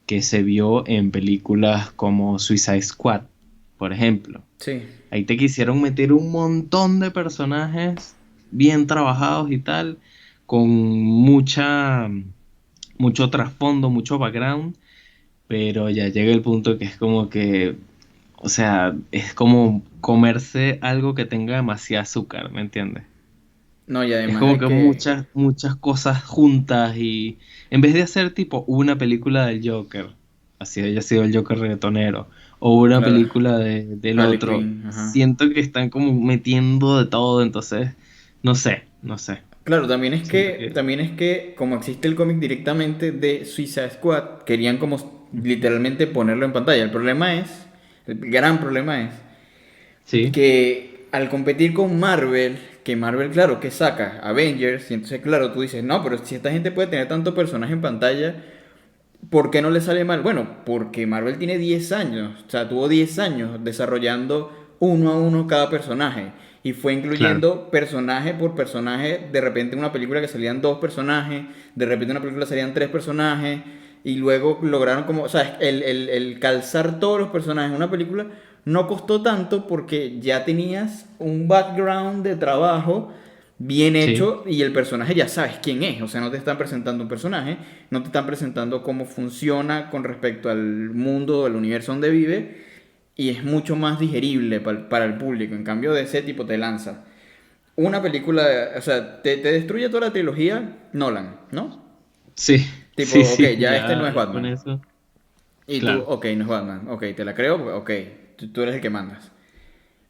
que se vio en películas como Suicide Squad, por ejemplo. Sí. Ahí te quisieron meter un montón de personajes bien trabajados y tal, con mucho trasfondo, mucho background, pero ya llega el punto que es como que, o sea, es como comerse algo que tenga demasiado azúcar, ¿me entiendes? No, y Es además como de que que, muchas cosas juntas y en vez de hacer tipo una película del Joker, así haya sido el Joker reggaetonero, o una claro, película del Harley otro, Quinn, ajá. siento que están como metiendo de todo, entonces, no sé. Claro, Siento que también es que como existe el cómic directamente de Suicide Squad, querían como literalmente ponerlo en pantalla. El problema es, el gran problema es sí, que al competir con Marvel, que Marvel, claro, que saca Avengers, y entonces, claro, tú dices, no, pero si esta gente puede tener tanto personaje en pantalla, ¿por qué no le sale mal? Bueno, porque Marvel tiene 10 años, o sea, tuvo 10 años desarrollando uno a uno cada personaje. Y fue claro, incluyendo personaje por personaje, de repente en una película que salían dos personajes, de repente en una película salían tres personajes, y luego lograron como, o sea, el calzar todos los personajes en una película no costó tanto porque ya tenías un background de trabajo bien sí, hecho y el personaje ya sabes quién es, o sea, no te están presentando un personaje, no te están presentando cómo funciona con respecto al mundo, al universo donde vive y es mucho más digerible para el público. En cambio, de ese tipo te lanza una película, o sea, te destruye toda la trilogía Nolan, ¿no? sí, Tipo, sí, ok, sí, ya este no es ya con Batman. eso, Y tú, claro. ok, no es Batman, ok, te la creo, ok, tú eres el que mandas.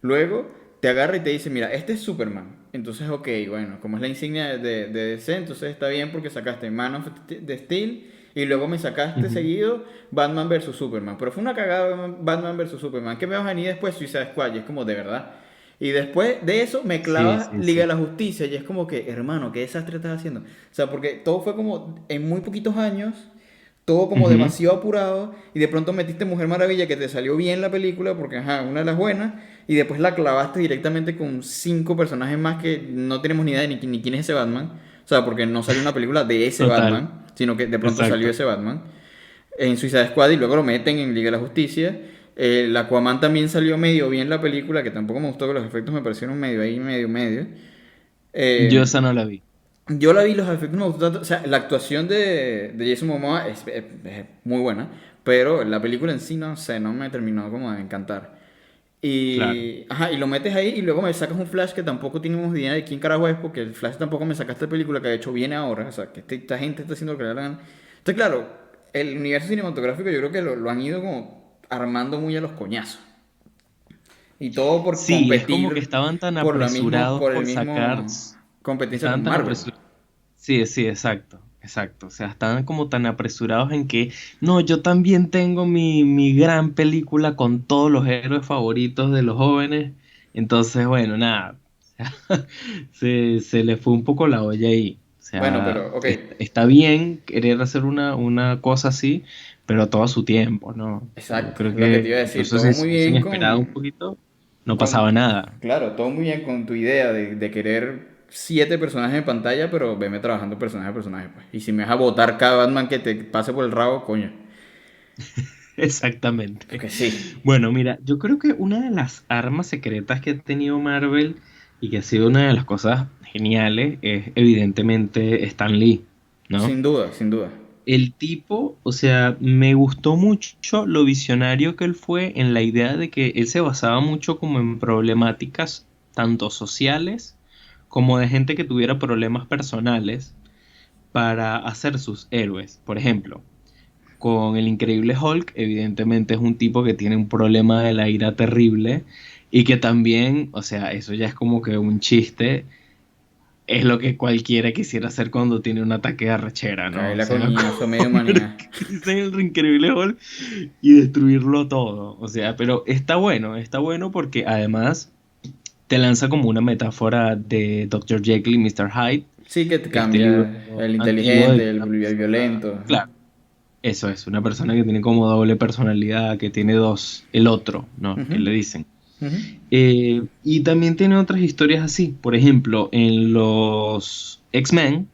Luego te agarra y te dice, mira, este es Superman. Entonces, ok, bueno, como es la insignia de DC, entonces está bien porque sacaste Man of Steel y luego me sacaste Ujú. seguido Batman versus Superman. Pero fue una cagada Batman versus Superman. ¿Qué me vas a venir después? Suicide Squad. Y es como, de verdad. Y después de eso me Sí, clavas sí, Liga de sí, la Justicia. Y es como que, hermano, ¿qué desastre estás haciendo? O sea, porque todo fue como en muy poquitos años todo como ujú, demasiado apurado y de pronto metiste Mujer Maravilla que te salió bien la película porque ajá, una de las buenas y después la clavaste directamente con cinco personajes más que no tenemos ni idea de ni quién es ese Batman. O sea, porque no salió una película de ese total, Batman, sino que de pronto salió exacto. ese Batman en Suicide Squad y luego lo meten en Liga de la Justicia. El Aquaman también salió medio bien la película, que tampoco me gustó, que los efectos me parecieron medio ahí, medio. Yo Eh, esa no la vi. yo la vi, los efectos no me gustó tanto. O sea, la actuación de Jason Momoa es muy buena, pero la película en sí, no sé, no me terminó como de encantar. Claro. Y, ajá, y lo metes ahí y luego me sacas un Flash que tampoco tenemos idea de quién carajo es, porque el Flash tampoco me sacaste película que de hecho viene ahora. O sea, que esta gente está haciendo lo que le da la gana. Entonces, claro, el universo cinematográfico yo creo que lo han ido como armando muy a los coñazos. Y todo por Sí, es como que competir estaban tan por la mismo, apresurados por el por sacar, mismo competencia estaban con tan Marvel. apresurados. Sí, sí, exacto, exacto. O sea, estaban como tan apresurados en que, no, yo también tengo mi gran película con todos los héroes favoritos de los jóvenes. Entonces, bueno, nada, se le fue un poco la olla ahí. O Bueno, sea, pero, ok. está bien querer hacer una cosa así, pero todo a su tiempo, ¿no? Yo Exacto, creo lo que te que iba a decir, incluso todo si se muy hubiesen bien esperado un poquito, no pasaba con, nada. claro, todo muy bien con tu idea de querer siete personajes en pantalla, pero veme trabajando personaje a personaje, pues. Y si me vas a botar cada Batman que te pase por el rabo, coño. Exactamente. Porque sí, Bueno, mira, yo creo que una de las armas secretas que ha tenido Marvel y que ha sido una de las cosas geniales es evidentemente Stan Lee, ¿no? sin duda, sin duda. El tipo, o sea, me gustó mucho lo visionario que él fue en la idea de que él se basaba mucho como en problemáticas tanto sociales como de gente que tuviera problemas personales para hacer sus héroes. Por ejemplo, con el increíble Hulk, evidentemente es un tipo que tiene un problema de la ira terrible y que también, o sea, eso ya es como que un chiste, es lo que cualquiera quisiera hacer cuando tiene un ataque de arrechera, ¿no? Cae O la sea, coñazo, medio manía. convertirse en el increíble Hulk y destruirlo todo. O sea, pero está bueno porque además te lanza como una metáfora de Dr. Jekyll y Mr. Hyde, Sí que te este libro cambia el antiguo de inteligente, que el una persona, violento. claro, eso es, una persona que tiene como doble personalidad, que tiene dos, el otro, ¿no? Que Ujú. le dicen. Ujú. Y también tiene otras historias así. Por ejemplo, en los X-Men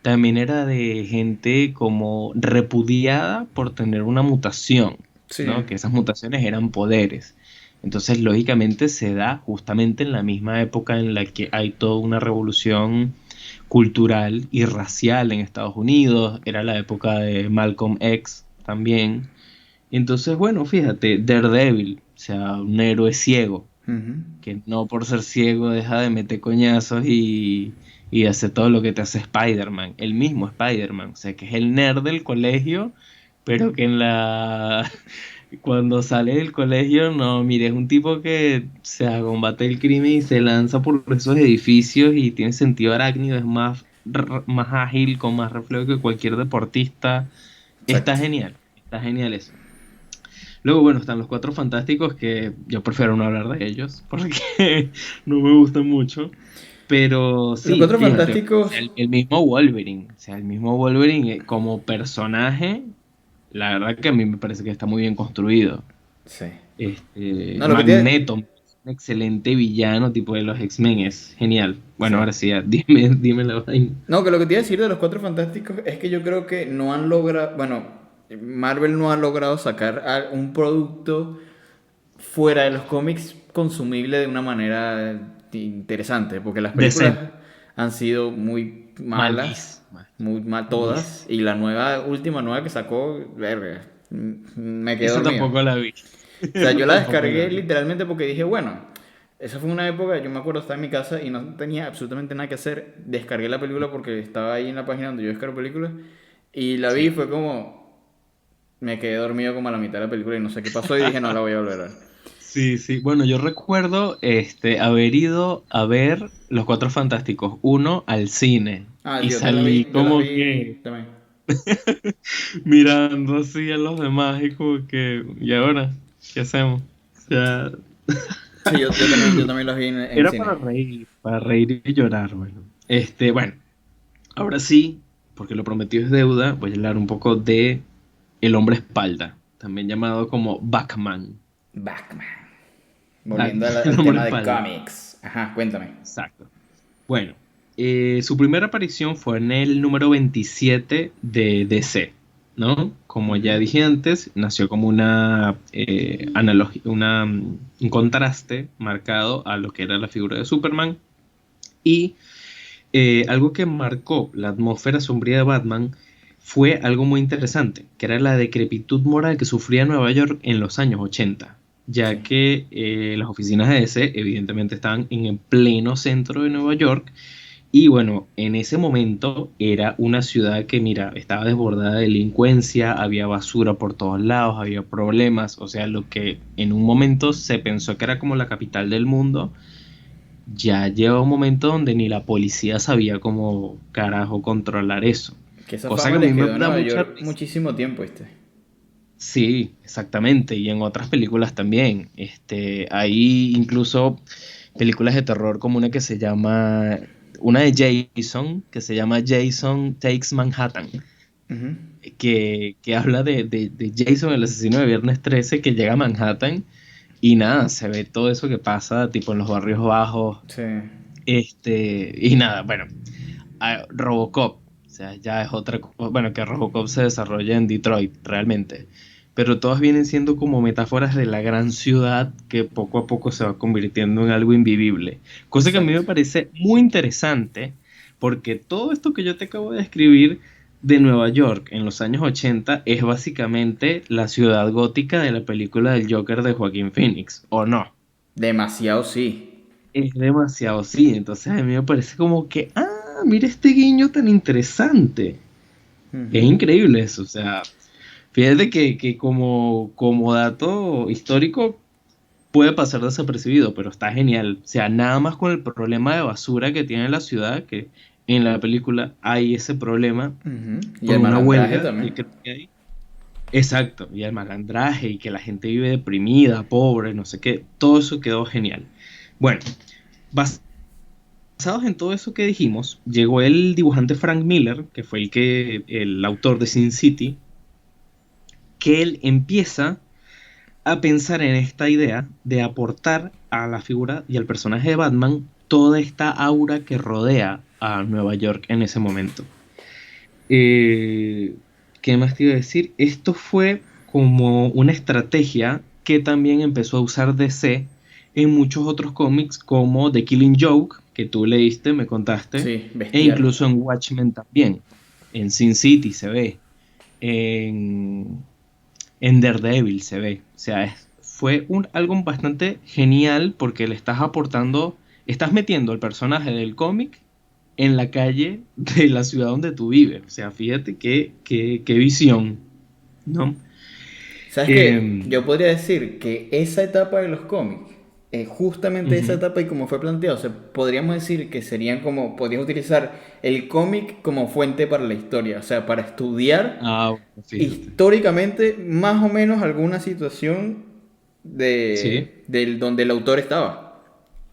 también era de gente como repudiada por tener una mutación, Sí. ¿no? Que esas mutaciones eran poderes. Entonces, lógicamente, se da justamente en la misma época en la que hay toda una revolución cultural y racial en Estados Unidos. Era la época de Malcolm X también. Entonces, bueno, fíjate, Daredevil, o sea, un héroe ciego Ujú. que no por ser ciego deja de meter coñazos y hace todo lo que te hace Spider-Man, el mismo Spider-Man, o sea que es el nerd del colegio, pero que en la cuando sale del colegio, no, mire, es un tipo que se combate el crimen y se lanza por esos edificios y tiene sentido arácnido, es más ágil, con más reflejo que cualquier deportista. Exacto. Está genial eso. Luego, bueno, están los Cuatro Fantásticos, que yo prefiero no hablar de ellos, porque no me gustan mucho. Pero Los sí, Cuatro fíjate, o Fantásticos, sea, el mismo Wolverine, o sea, el mismo Wolverine como personaje, la verdad que a mí me parece que está muy bien construido. sí. No, lo que tiene, Magneto, un excelente villano tipo de los X-Men, es genial. Bueno, sí. ahora sí, ya, dime la vaina. No, que lo que te iba a decir de los Cuatro Fantásticos es que yo creo que no han logrado, bueno, Marvel no ha logrado sacar un producto fuera de los cómics consumible de una manera interesante, porque las películas Decente, han sido muy malas, malísima, muy mal todas, malísima. y la última nueva que sacó, verga, me quedé Esa dormido. tampoco la vi. O sea, Esa yo la tampoco la descargué vi. literalmente porque dije, bueno, esa fue una época, yo me acuerdo, estaba en mi casa y no tenía absolutamente nada que hacer. Descargué la película porque estaba ahí en la página donde yo descargo películas y la vi y Sí. fue como, me quedé dormido como a la mitad de la película y no sé qué pasó y dije, no la voy a volver a ver. Sí, sí. Bueno, yo recuerdo haber ido a ver Los Cuatro Fantásticos uno al cine Ah, y yo te la salí vi, yo las como que vi también. mirando así a los demás y como que, ¿y ahora? ¿Qué hacemos? O sea, Sí, yo también las vi en era cine. para reír y llorar, bueno. Bueno, ahora sí, porque lo prometido es deuda, voy a hablar un poco de El Hombre Espalda, también llamado como Batman. Batman. Volviendo Batman, El al Hombre tema de Espalda. cómics. Ajá, cuéntame. Exacto. Bueno, su primera aparición fue en el número 27 de DC, ¿no? Como Ujú. ya dije antes, nació como una analogía, un contraste marcado a lo que era la figura de Superman. Y algo que marcó la atmósfera sombría de Batman fue algo muy interesante, que era la decrepitud moral que sufría Nueva York en los años 80, Sí. ya que las oficinas de DC evidentemente estaban en el pleno centro de Nueva York y bueno, en ese momento era una ciudad que, mira, estaba desbordada de delincuencia, había basura por todos lados, había problemas, o sea, lo que en un momento se pensó que era como la capital del mundo, ya lleva un momento donde ni la policía sabía cómo carajo controlar eso. Que esa Cosa fama que a le mí me quedó a da Nueva mucha York risa. muchísimo tiempo, ¿viste? Sí, exactamente. Y en otras películas también. Hay incluso películas de terror como una que se llama, una de Jason, que se llama Jason Takes Manhattan, Ujú. que habla de Jason, el asesino de Viernes 13, que llega a Manhattan y nada, se ve todo eso que pasa, tipo en los barrios bajos. Sí. Y nada, bueno, Robocop, o sea, ya es otra cosa, bueno, que Robocop se desarrolla en Detroit, realmente, pero todas vienen siendo como metáforas de la gran ciudad que poco a poco se va convirtiendo en algo invivible, cosa que a mí me Exacto. parece muy interesante, porque todo esto que yo te acabo de describir de Nueva York en los años 80 es básicamente la ciudad gótica de la película del Joker de Joaquín Phoenix, ¿o no? Demasiado sí. Es demasiado, sí. Entonces a mí me parece como que, mira este guiño tan interesante. Es Ujú. increíble eso. O sea, fíjate que como dato histórico puede pasar desapercibido, pero está genial. O sea, nada más con el problema de basura que tiene la ciudad, que en la película hay ese problema Ujú. Y por el una malandraje huelga que también. creo que hay. Exacto, y el malandraje y que la gente vive deprimida, pobre, no sé qué, todo eso quedó genial. Bueno, basados en todo eso que dijimos, llegó el dibujante Frank Miller, que fue el autor de Sin City, que él empieza a pensar en esta idea de aportar a la figura y al personaje de Batman toda esta aura que rodea a Nueva York en ese momento. Eh, ¿Qué más te iba a decir? Esto fue como una estrategia que también empezó a usar DC en muchos otros cómics como The Killing Joke, que tú leíste, me contaste, Sí, e bestial. incluso en Watchmen también. En Sin City se ve, en, en Daredevil se ve. O sea, fue algo bastante genial porque le estás aportando, estás metiendo el personaje del cómic en la calle de la ciudad donde tú vives. O sea, fíjate qué visión, ¿no? ¿Sabes qué? Em, Yo podría decir que esa etapa de los cómics, justamente esa Ujú. etapa y como fue planteado, o sea, podríamos decir que serían como, podrías utilizar el cómic como fuente para la historia, o sea, para estudiar Ah, bueno, fíjate. históricamente más o menos alguna situación Sí, del donde el autor estaba,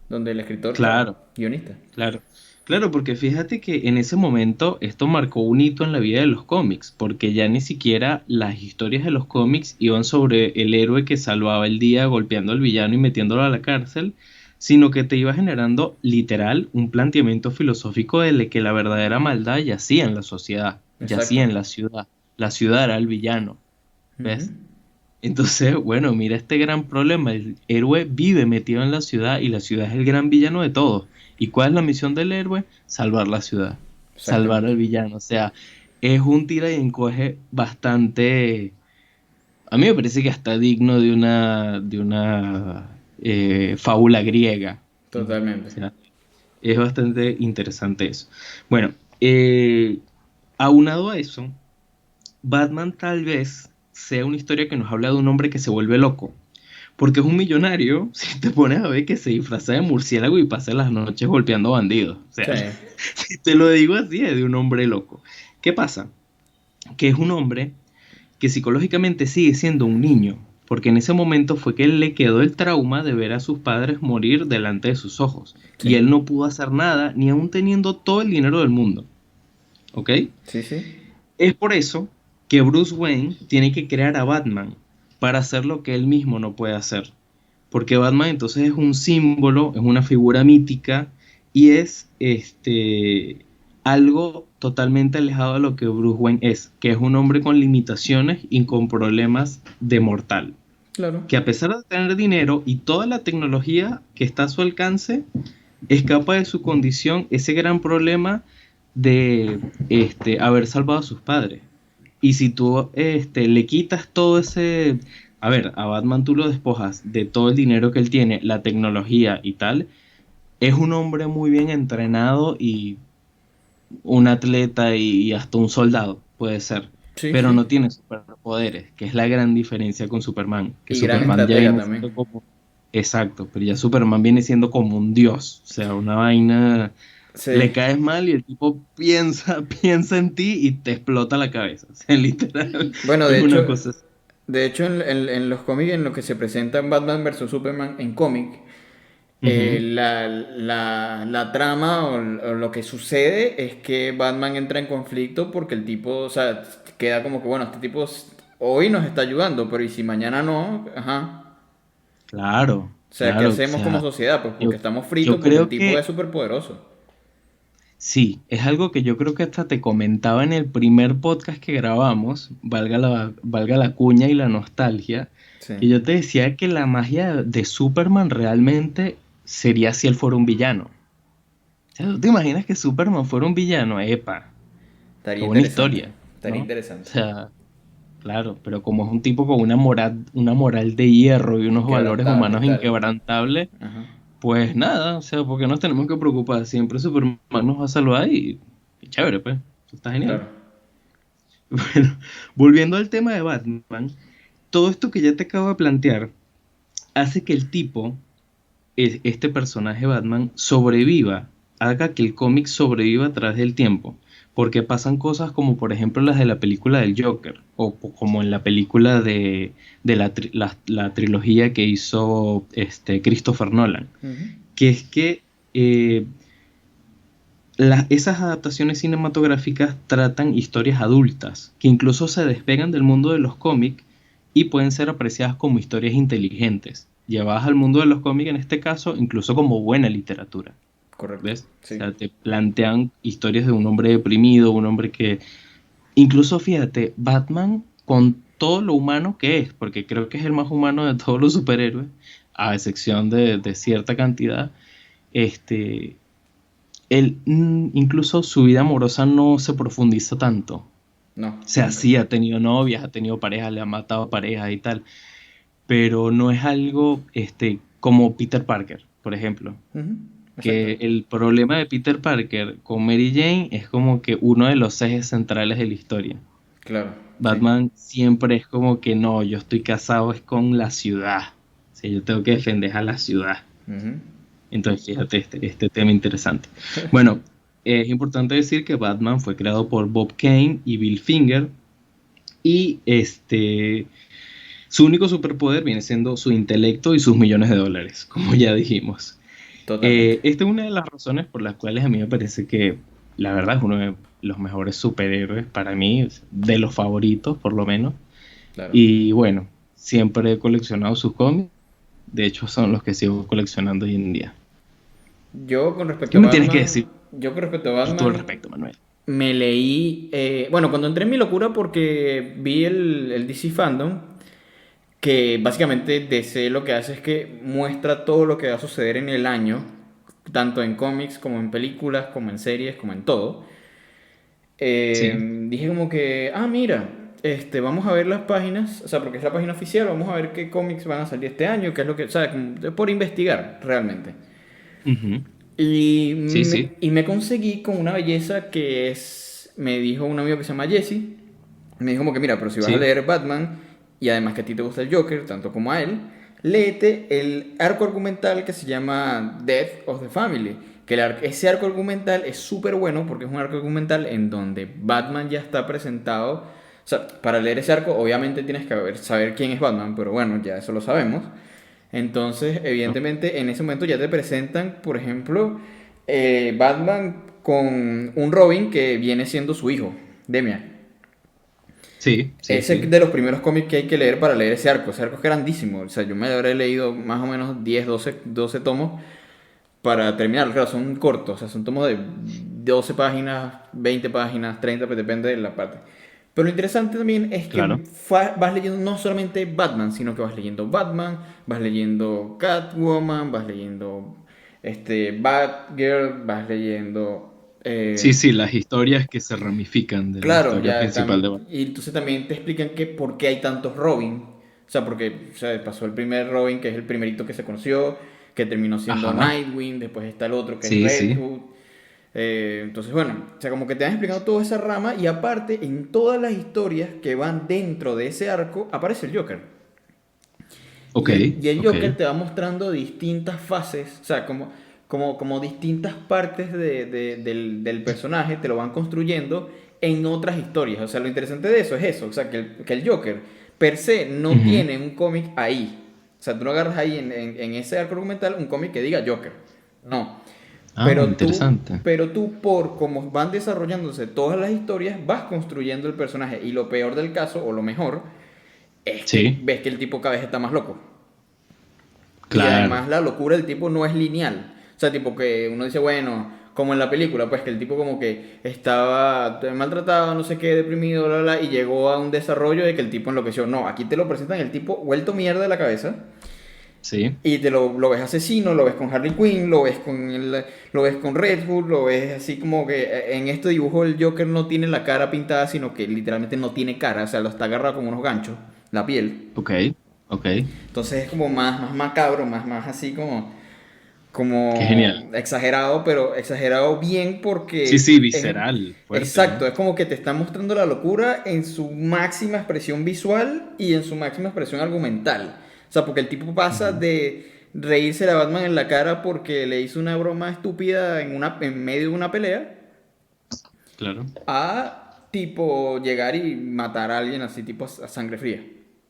donde el escritor estaba, claro, guionista. claro. Claro, porque fíjate que en ese momento esto marcó un hito en la vida de los cómics, porque ya ni siquiera las historias de los cómics iban sobre el héroe que salvaba el día golpeando al villano y metiéndolo a la cárcel, sino que te iba generando literal un planteamiento filosófico de que la verdadera maldad yacía en la sociedad, yacía Exacto. en la ciudad. La ciudad era el villano, Ujú. ¿ves? Entonces, bueno, mira este gran problema. El héroe vive metido en la ciudad y la ciudad es el gran villano de todos. ¿Y cuál es la misión del héroe? Salvar la ciudad, salvar Exactamente. al villano. O sea, es un tira y encoge bastante. A mí me parece que hasta digno de una fábula griega, ¿no? O Totalmente. sea, es bastante interesante eso. Bueno, aunado a eso. Batman tal vez sea una historia que nos habla de un hombre que se vuelve loco. Porque es un millonario, si te pones a ver que se disfraza de murciélago y pasa las noches golpeando bandidos. O sea, Sí. si te lo digo así, es de un hombre loco. ¿Qué pasa? Que es un hombre que psicológicamente sigue siendo un niño. Porque en ese momento fue que él le quedó el trauma de ver a sus padres morir delante de sus ojos. Y él Sí. no pudo hacer nada, ni aún teniendo todo el dinero del mundo. ¿Ok? Sí, sí. Es por eso que Bruce Wayne tiene que crear a Batman para hacer lo que él mismo no puede hacer. Porque Batman entonces es un símbolo, es una figura mítica y es algo totalmente alejado de lo que Bruce Wayne es, que es un hombre con limitaciones y con problemas de mortal. Claro. Que a pesar de tener dinero y toda la tecnología que está a su alcance, escapa de su condición ese gran problema de haber salvado a sus padres. Y si tú le quitas todo ese... A ver, a Batman tú lo despojas de todo el dinero que él tiene, la tecnología y tal. Es un hombre muy bien entrenado y un atleta y hasta un soldado, puede ser. Sí, Pero no sí. tiene superpoderes, que es la gran diferencia con Superman. Que Y gran Superman ya estratega viene siendo también. como... Exacto, pero ya Superman viene siendo como un dios. O sea, una vaina... Sí. Le caes mal y el tipo piensa, piensa en ti y te explota la cabeza. O sea, literal, Bueno, es una cosa así. de hecho en los cómics, en lo que se presenta en Batman versus Superman en cómic, Ujú. la trama o lo que sucede es que Batman entra en conflicto porque el tipo, o sea, queda como que, bueno, este tipo hoy nos está ayudando, pero ¿y si mañana no? Ajá. Claro, O sea, ¿qué claro. O hacemos como sea, sociedad? Pues porque yo, estamos yo fritos porque el creo tipo que es súper poderoso. sí, es algo que yo creo que hasta te comentaba en el primer podcast que grabamos, valga la cuña y la nostalgia, Sí. que yo te decía que la magia de Superman realmente sería si él fuera un villano. O sea, ¿tú te imaginas que Superman fuera un villano? Epa, qué Estaría buena interesante. historia, Estaría ¿no? O interesante. sea, claro, pero como es un tipo con una moral de hierro y unos valores Inquebrantable y humanos tal. inquebrantables, Ajá. pues nada, o sea, porque nos tenemos que preocupar. Siempre Superman nos va a salvar y chévere, pues, eso está genial. Claro. Bueno, volviendo al tema de Batman, todo esto que ya te acabo de plantear hace que el tipo, este personaje Batman, sobreviva, haga que el cómic sobreviva a través del tiempo. Porque pasan cosas como por ejemplo las de la película del Joker, o como en la película de la trilogía que hizo Christopher Nolan, Ujú. que es que eh, esas adaptaciones cinematográficas tratan historias adultas, que incluso se despegan del mundo de los cómics y pueden ser apreciadas como historias inteligentes, llevadas al mundo de los cómics en este caso, incluso como buena literatura. Correcto, ¿Ves? O sí. sea, te plantean historias de un hombre deprimido, un hombre que... Incluso fíjate, Batman con todo lo humano que es, porque creo que es el más humano de todos los superhéroes, a excepción de cierta cantidad, este, él, incluso su vida amorosa no se profundiza tanto. O No, sea, nunca. sí ha tenido novias, ha tenido parejas, le ha matado parejas y tal, pero no es algo como Peter Parker, por ejemplo. Ujú, exacto. Que el problema de Peter Parker con Mary Jane es como que uno de los ejes centrales de la historia. Claro, sí. Batman siempre es como que no, yo estoy casado es con la ciudad. O sea, yo tengo que defender a la ciudad. Ujú. Entonces, fíjate este tema interesante. Bueno, es importante decir que Batman fue creado por Bob Kane y Bill Finger. Y su único superpoder viene siendo su intelecto y sus millones de dólares, como ya dijimos. Totalmente. Esta es una de las razones por las cuales a mí me parece que la verdad es uno de los mejores superhéroes para mí, de los favoritos por lo menos. Claro. Y bueno, siempre he coleccionado sus cómics, de hecho son los que sigo coleccionando hoy en día. Yo con ¿Qué respecto a me tienes que Batman, decir yo con respecto a al todo al Batman, respecto, Manuel? me leí, bueno, cuando entré en mi locura porque vi el DC Fandom, que básicamente DC lo que hace es que muestra todo lo que va a suceder en el año, tanto en cómics como en películas, como en series, como en todo. Sí, Dije como que, mira, vamos a ver las páginas, o sea, porque es la página oficial, vamos a ver qué cómics van a salir este año, qué es lo que, o sea, como por investigar realmente. ujú, sí, sí, Y me conseguí con una belleza que es, me dijo un amigo que se llama Jesse, me dijo como que mira, pero si vas a sí, leer Batman y además que a ti te gusta el Joker, tanto como a él, léete el arco argumental que se llama Death of the Family. Que ese arco argumental es súper bueno porque es un arco argumental en donde Batman ya está presentado. O sea, para leer ese arco obviamente tienes que saber quién es Batman, pero bueno, ya eso lo sabemos. Entonces, ¿no? evidentemente, en ese momento ya te presentan, por ejemplo, Batman con un Robin que viene siendo su hijo, Demian. Sí, sí, Ese es sí, de los primeros cómics que hay que leer para leer ese arco. Ese arco es grandísimo. O sea, yo me habré leído más o menos 10 12 tomos para terminar. Claro, son cortos. O sea, son tomos de 12 páginas, 20 páginas, 30, pues depende de la parte. Pero lo interesante también es que claro. vas leyendo no solamente Batman, sino que vas leyendo Batman, vas leyendo Catwoman, vas leyendo Batgirl, vas leyendo Sí, sí, las historias que se ramifican de la claro, historia principal de Batman. y entonces también te explican que por qué hay tantos Robin. O sea, porque o sea, pasó el primer Robin, que es el primerito que se conoció, que terminó siendo Ajá, Nightwing, después está el otro que es sí, Red sí, Hood. Entonces, bueno, o sea, como que te van explicando toda esa rama y aparte, en todas las historias que van dentro de ese arco, aparece el Joker. ok, Y el ok, Joker te va mostrando distintas fases, o sea, como distintas partes del personaje, te lo van construyendo en otras historias. O sea, lo interesante de eso es eso, o sea, que el Joker per se no ujú. tiene un cómic ahí. O sea, tú no agarras ahí en ese arco argumental un cómic que diga Joker. No. Ah, interesante. Pero tú, por cómo van desarrollándose todas las historias, vas construyendo el personaje. Y lo peor del caso, o lo mejor, es que Sí, ves que el tipo cada vez está más loco. Y claro, además la locura del tipo no es lineal. O sea, tipo que uno dice, bueno, como en la película, pues que el tipo como que estaba maltratado, no sé qué, deprimido, bla, bla, y llegó a un desarrollo de que el tipo enloqueció. No, aquí te lo presentan el tipo vuelto mierda de la cabeza. sí. Y lo ves asesino, lo ves con Harley Quinn, lo ves con Red Hood, lo ves así como que en este dibujo el Joker no tiene la cara pintada, sino que literalmente no tiene cara, o sea, lo está agarrado con unos ganchos, la piel. Ok, ok. Entonces es como más macabro, más así Qué genial. como exagerado, pero exagerado bien Sí, porque sí, es visceral, fuerte, exacto, ¿no? es como que te está mostrando la locura en su máxima expresión visual y en su máxima expresión argumental. O sea, porque el tipo pasa Ujú, de reírse a Batman en la cara porque le hizo una broma estúpida en medio de una pelea claro. a tipo llegar y matar a alguien así tipo a sangre fría.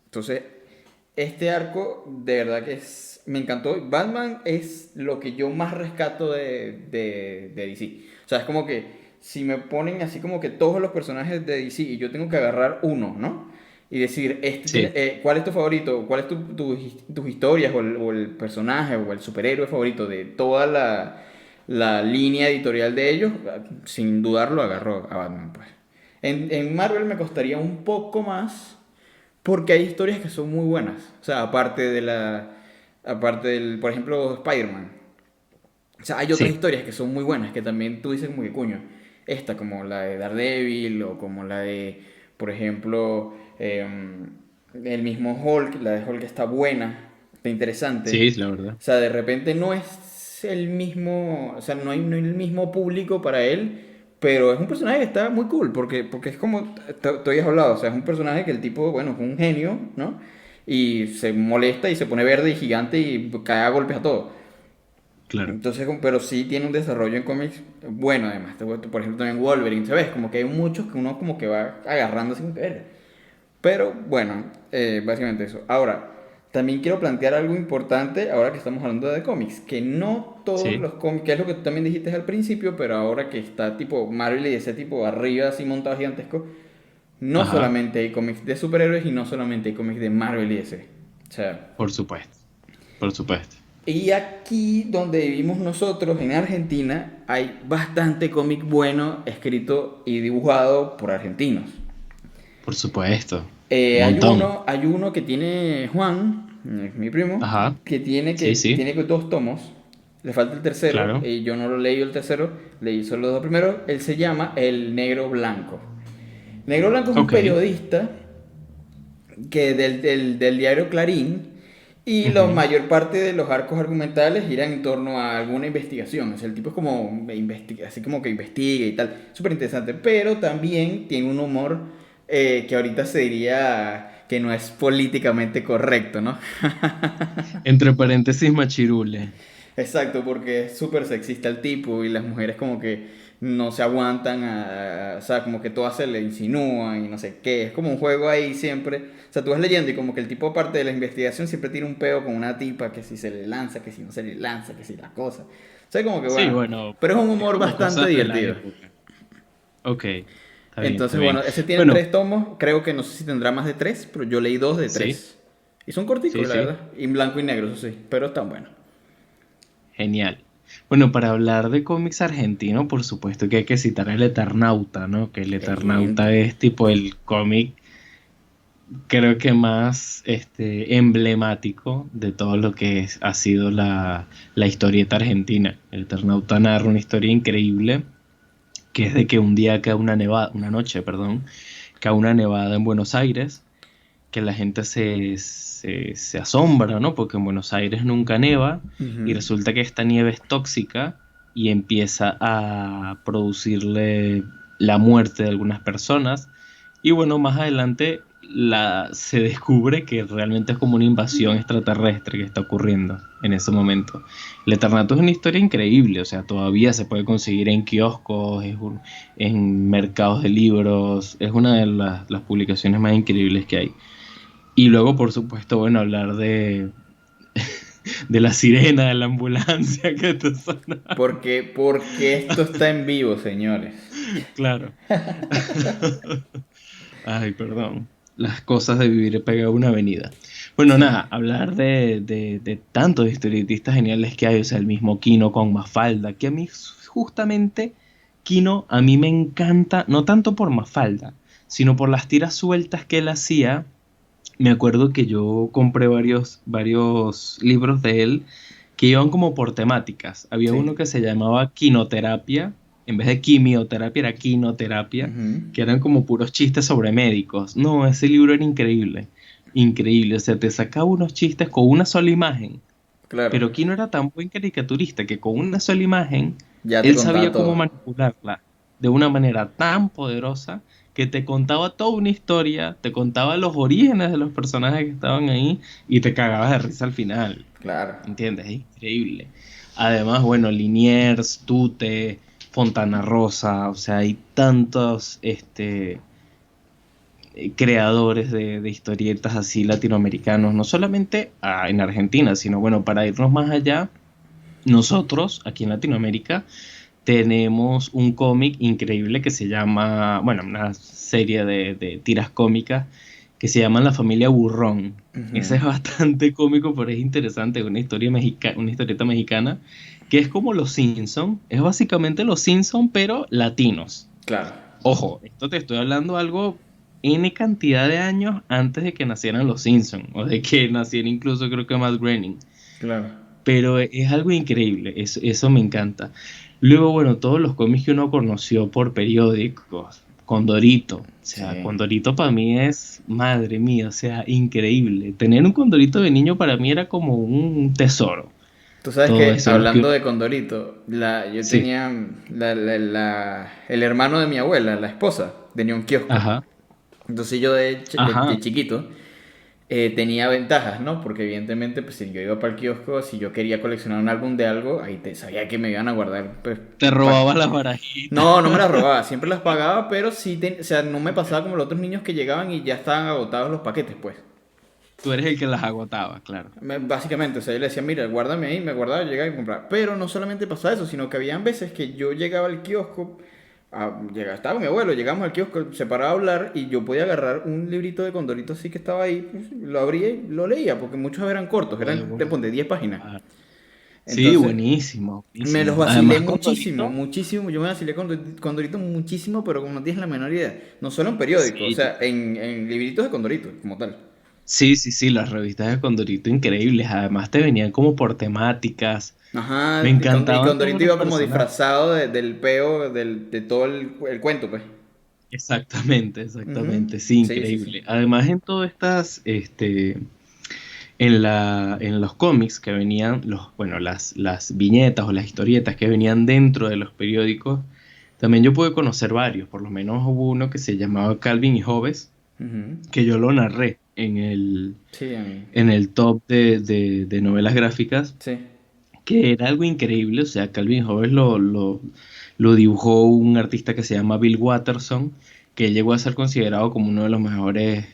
Entonces, este arco de verdad que me encantó. Batman es lo que yo más rescato de DC. O sea, es como que si me ponen así como que todos los personajes de DC y yo tengo que agarrar uno, ¿no? y decir, Sí, ¿cuál es tu favorito? ¿Cuál es tus historias o el personaje o el superhéroe favorito de toda la línea editorial de ellos? Sin dudarlo agarró a Batman, pues. En Marvel me costaría un poco más porque hay historias que son muy buenas. O sea, aparte del, por ejemplo, Spider-Man. O sea, hay otras sí, historias que son muy buenas, que también tú dices como que coño, esta como la de Daredevil o como la de, por ejemplo, el mismo Hulk, la de Hulk está buena, está interesante. sí, es la verdad. O sea, de repente no es el mismo, o sea, no hay el mismo público para él, pero es un personaje que está muy cool, porque es como tú habías hablado, o sea, es un personaje que el tipo, bueno, es un genio, ¿no? Y se molesta y se pone verde y gigante y cae a golpes a todo. Claro. Entonces, pero sí tiene un desarrollo en cómics bueno, además. Por ejemplo, también Wolverine, ¿sabes? Como que hay muchos que uno como que va agarrando sin querer. Pero bueno, básicamente eso. Ahora, también quiero plantear algo importante ahora que estamos hablando de cómics, que no todos Sí, los cómics, que es lo que tú también dijiste al principio, pero ahora que está tipo Marvel y ese tipo arriba así montado gigantesco, no ajá, solamente hay cómics de superhéroes y no solamente hay cómics de Marvel y ese. O sea, por supuesto, por supuesto. y aquí donde vivimos nosotros, en Argentina, hay bastante cómic bueno escrito y dibujado por argentinos. Por supuesto. Un montón. Hay uno que tiene Juan, mi primo, Ajá. Sí, que sí, tiene dos tomos. Le falta el tercero, claro. y yo no lo leí el tercero, leí solo los dos primeros. Él se llama El Negro Blanco. Negro Blanco es un Ok. periodista del diario Clarín y la Ujú. mayor parte de los arcos argumentales giran en torno a alguna investigación. O sea, el tipo es como así como que investiga y tal. Súper interesante, pero también tiene un humor que ahorita se diría que no es políticamente correcto, ¿no? Entre paréntesis, machirule. Exacto, porque es súper sexista el tipo y las mujeres como que no se aguantan, o sea, como que todas se le insinúan y no sé qué. Es como un juego ahí siempre. O sea, tú vas leyendo y como que el tipo aparte de la investigación siempre tiene un peo con una tipa que si se le lanza, que si no se le lanza, que si la cosa. O sea, como que Sí, bueno. bueno, Pero es un es humor como bastante cosas de la divertido. época. Ok, está bien, está Entonces, bien. bueno, ese tiene Bueno, tres tomos. Creo que no sé si tendrá más de tres, pero yo leí dos de sí, tres. Y son corticos, sí, la sí. verdad. Y en blanco y negro, eso sí. Pero están buenos. Genial. Bueno, para hablar de cómics argentinos, por supuesto que hay que citar el Eternauta, ¿no? Que el Eternauta Excelente. es tipo el cómic, creo que más emblemático de todo lo que ha sido la historieta argentina. El Eternauta narra una historia increíble, que es de que un día cae una nevada, una noche, perdón, cae una nevada en Buenos Aires, que la gente se asombra, ¿no? Porque en Buenos Aires nunca neva y Ujú. resulta que esta nieve es tóxica y empieza a producirle la muerte de algunas personas. Y bueno, más adelante se descubre que realmente es como una invasión extraterrestre que está ocurriendo en ese momento. El Eternato es una historia increíble, o sea, todavía se puede conseguir en kioscos, en mercados de libros, es una de las publicaciones más increíbles que hay. Y luego, por supuesto, bueno, hablar de la sirena de la ambulancia que te suena. Porque esto está en vivo, señores. Claro. Ay, perdón. Las cosas de vivir pegado a una avenida. Bueno, Sí. nada, hablar de tantos historietistas geniales que hay, o sea, el mismo Kino con Mafalda, que a mí justamente Kino a mí me encanta, no tanto por Mafalda, sino por las tiras sueltas que él hacía. Me acuerdo que yo compré varios libros de él que iban como por temáticas. Había uno Sí. que se llamaba Quinoterapia, en vez de quimioterapia era quinoterapia, Ujú. que eran como puros chistes sobre médicos. No, ese libro era increíble, increíble. O sea, te sacaba unos chistes con una sola imagen, Claro. pero Kino era tan buen caricaturista que con una sola imagen Ya te él contaba sabía cómo todo. manipularla de una manera tan poderosa que te contaba toda una historia, te contaba los orígenes de los personajes que estaban ahí y te cagabas de risa al final. Claro. ¿Entiendes? Es increíble. Además, bueno, Liniers, Tute, Fontana Rosa, o sea, hay tantos creadores de historietas así latinoamericanos, no solamente en Argentina, sino bueno, para irnos más allá, nosotros aquí en Latinoamérica tenemos un cómic increíble que se llama, bueno, una serie de tiras cómicas que se llama La familia Burrón. Ese es Ujú. bastante cómico, pero es interesante, es una una historieta mexicana, que es como Los Simpson, es básicamente Los Simpson, pero latinos. Claro, Ojo, esto te estoy hablando algo N cantidad de años antes de que nacieran Los Simpson, o de que naciera incluso creo que Matt Groening. claro. Pero es algo increíble, eso me encanta. Luego, bueno, todos los cómics que uno conoció por periódicos, Condorito, o sea, Sí. Condorito para mí es, madre mía, o sea, increíble. Tener un Condorito de niño para mí era como un tesoro. Tú sabes Todo que, eso, los que... hablando de Condorito, yo Sí, tenía el hermano de mi abuela, la esposa, tenía un kiosco. ajá, Entonces yo de ajá. chiquito tenía ventajas, ¿no? Porque evidentemente, pues si yo iba para el kiosco, si yo quería coleccionar un álbum de algo, ahí sabía que me iban a guardar, pues, Te pa- robaba las barajitas. no, no me las robaba, siempre las pagaba, pero sí, o sea, no me pasaba como los otros niños que llegaban y ya estaban agotados los paquetes, pues. Tú eres el que las agotaba, claro. Básicamente, o sea, yo le decía, mira, guárdame ahí, me guardaba, llegaba y compraba. Pero no solamente pasaba eso, sino que habían veces que yo llegaba al kiosco, estaba con mi abuelo, llegamos al kiosco, se paraba a hablar y yo podía agarrar un librito de Condorito así que estaba ahí, pues, lo abría y lo leía, porque muchos eran cortos, Oye, eran, te bueno, ponte 10 páginas. claro. Sí, Entonces, buenísimo, me los buenísimo. vacilé Además, muchísimo, Condorito, muchísimo. Yo me vacilé con Condorito muchísimo, pero como no tienes la menor idea. No solo en periódicos, o sí, sea, en libritos de Condorito, como tal. sí, sí, sí, las revistas de Condorito increíbles. Además te venían como por temáticas. Me Ajá, y encantaban todos Condorito los iba como personajes. disfrazado del peo, de todo el cuento, pues. Exactamente, Ujú. exactamente. Sí, Sí, sí, sí. increíble. Además en todas estas, en los cómics que venían, bueno, las viñetas o las historietas que venían dentro de los periódicos, también yo pude conocer varios. Por lo menos hubo uno que se llamaba Calvin y Hobbes, Ujú. que yo lo narré Sí, en el top de novelas gráficas, sí. que era algo increíble. O sea, Calvin Hobbes lo dibujó un artista que se llama Bill Watterson, que llegó a ser considerado como uno de los mejores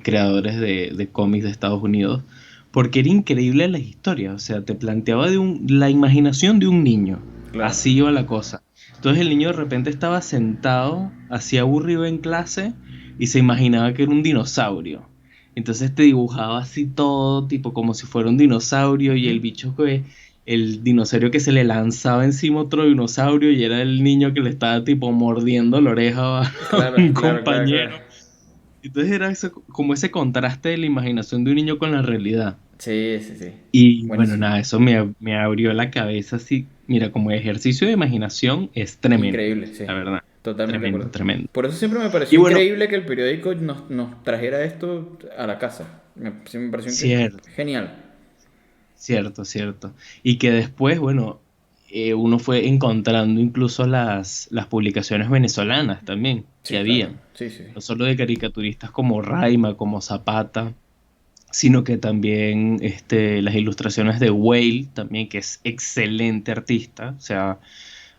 creadores de cómics de Estados Unidos, porque era increíble la historia. O sea, te planteaba la imaginación de un niño. Claro. Así iba la cosa. Entonces el niño de repente estaba sentado, así aburrido en clase, y se imaginaba que era un dinosaurio. Entonces te dibujaba así todo, tipo como si fuera un dinosaurio, y Ujú. el el dinosaurio que se le lanzaba encima otro dinosaurio, y era el niño que le estaba tipo mordiendo la oreja a Claro, un claro, claro, claro. compañero. Entonces era como ese contraste de la imaginación de un niño con la realidad. Sí, sí, sí. Y bueno, Buenísimo. nada, eso me abrió la cabeza así. Mira, como ejercicio de imaginación es tremendo, Increíble, sí. la verdad. Totalmente de Tremendo, acuerdo. tremendo. Por eso siempre me Y pareció bueno, increíble que el periódico nos trajera esto a la casa. Sí me pareció cierto. genial. Cierto, cierto. Y que después, bueno, uno fue encontrando incluso las publicaciones venezolanas también que Sí, claro. habían. Sí, sí, sí. No solo de caricaturistas como Raima, como Zapata, sino que también las ilustraciones de Whale, también, que es excelente artista. O sea,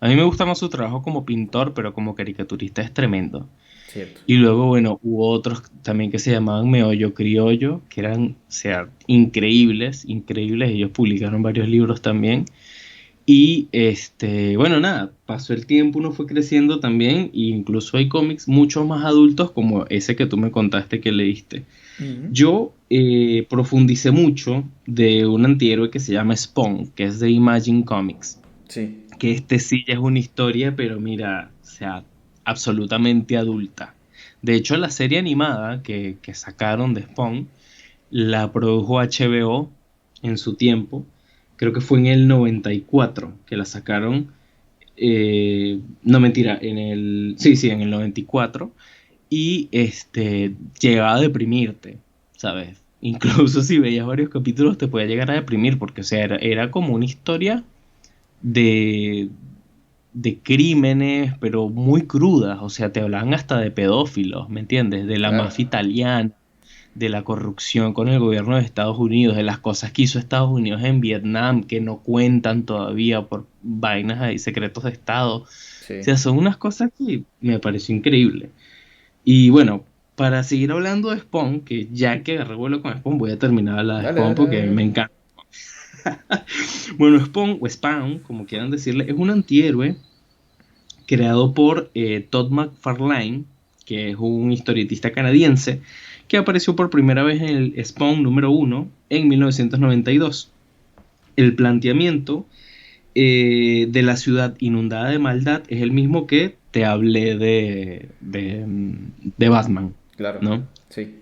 a mí me gusta más su trabajo como pintor, pero como caricaturista es tremendo. Cierto. Y luego, bueno, hubo otros también que se llamaban Meollo Criollo, que eran, o sea, increíbles, increíbles. Ellos publicaron varios libros también. Y bueno, nada, pasó el tiempo, uno fue creciendo también, e incluso hay cómics mucho más adultos como ese que tú me contaste que leíste. Ujú. Yo profundicé mucho de un antihéroe que se llama Spawn, que es de Imagine Comics, Sí. que sí ya es una historia, pero mira, o sea, absolutamente adulta. De hecho, la serie animada que sacaron de Spawn la produjo HBO en su tiempo. Creo que fue en el 94 que la sacaron. No, mentira, sí, sí, en el 94. Y llegaba a deprimirte, ¿sabes? Incluso si veías varios capítulos te podía llegar a deprimir porque, o sea, era como una historia de, de crímenes, pero muy crudas. O sea, te hablaban hasta de pedófilos, ¿me entiendes? De la Claro. mafia italiana, de la corrupción con el gobierno de Estados Unidos, de las cosas que hizo Estados Unidos en Vietnam, que no cuentan todavía por vainas ahí, secretos de Estado. O Sí. sea, son unas cosas que me pareció increíble. Y bueno, para seguir hablando de Spawn, que ya que agarré vuelo con Spawn, voy a terminar la de Dale, Spawn dale, porque dale, me dale. encanta. Bueno, Spawn, o Spawn, como quieran decirle, es un antihéroe creado por Todd McFarlane, que es un historietista canadiense, que apareció por primera vez en el Spawn número 1 en 1992. El planteamiento de la ciudad inundada de maldad es el mismo que te hablé de Batman, Claro, ¿no? sí.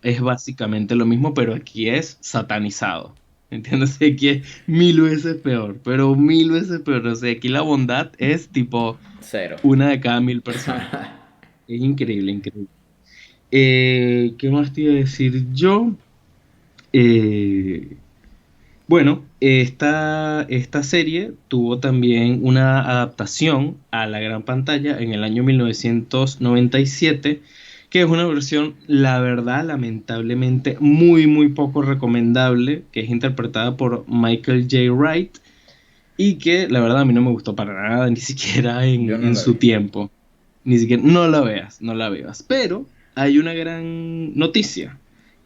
Es básicamente lo mismo, pero aquí es satanizado. ¿Entiendes? Aquí es mil veces peor, pero mil veces peor. O sea, aquí la bondad es tipo Cero. una de cada 1000 personas. Es increíble, increíble. ¿Qué más te iba a decir yo? Eh, bueno, esta serie tuvo también una adaptación a la gran pantalla en el año 1997, que es una versión, la verdad, lamentablemente muy, muy poco recomendable, que es interpretada por Michael J. Wright y que la verdad a mí no me gustó para nada, ni siquiera Yo no en la vi. su tiempo. Ni siquiera, no la veas, no la veas. Pero hay una gran noticia,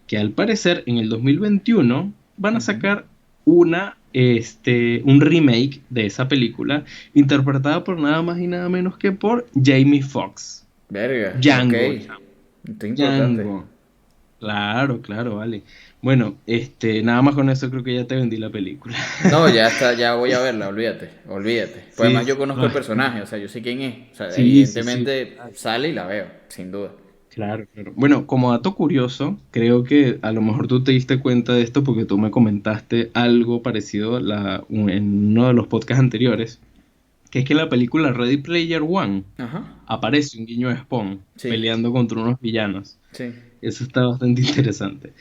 que al parecer en el 2021 van a Ujú. sacar un remake de esa película interpretada por nada más y nada menos que por Jamie Foxx. Verga, ok. Django, chamo, Esto es importante. Django. Claro, claro, vale. Bueno, nada más con eso creo que ya te vendí la película. No, ya está, ya voy a verla, olvídate, olvídate. Pues Sí, además yo conozco el no, personaje, o sea, yo sé quién es. O sea, sí, sí, sí. evidentemente sale y la veo, sin duda. Claro, claro. Bueno, como dato curioso, creo que a lo mejor tú te diste cuenta de esto porque tú me comentaste algo parecido en uno de los podcasts anteriores, que es que en la película Ready Player One Ajá. aparece un guiño de Spawn Sí, peleando contra unos villanos. sí. Eso está bastante interesante.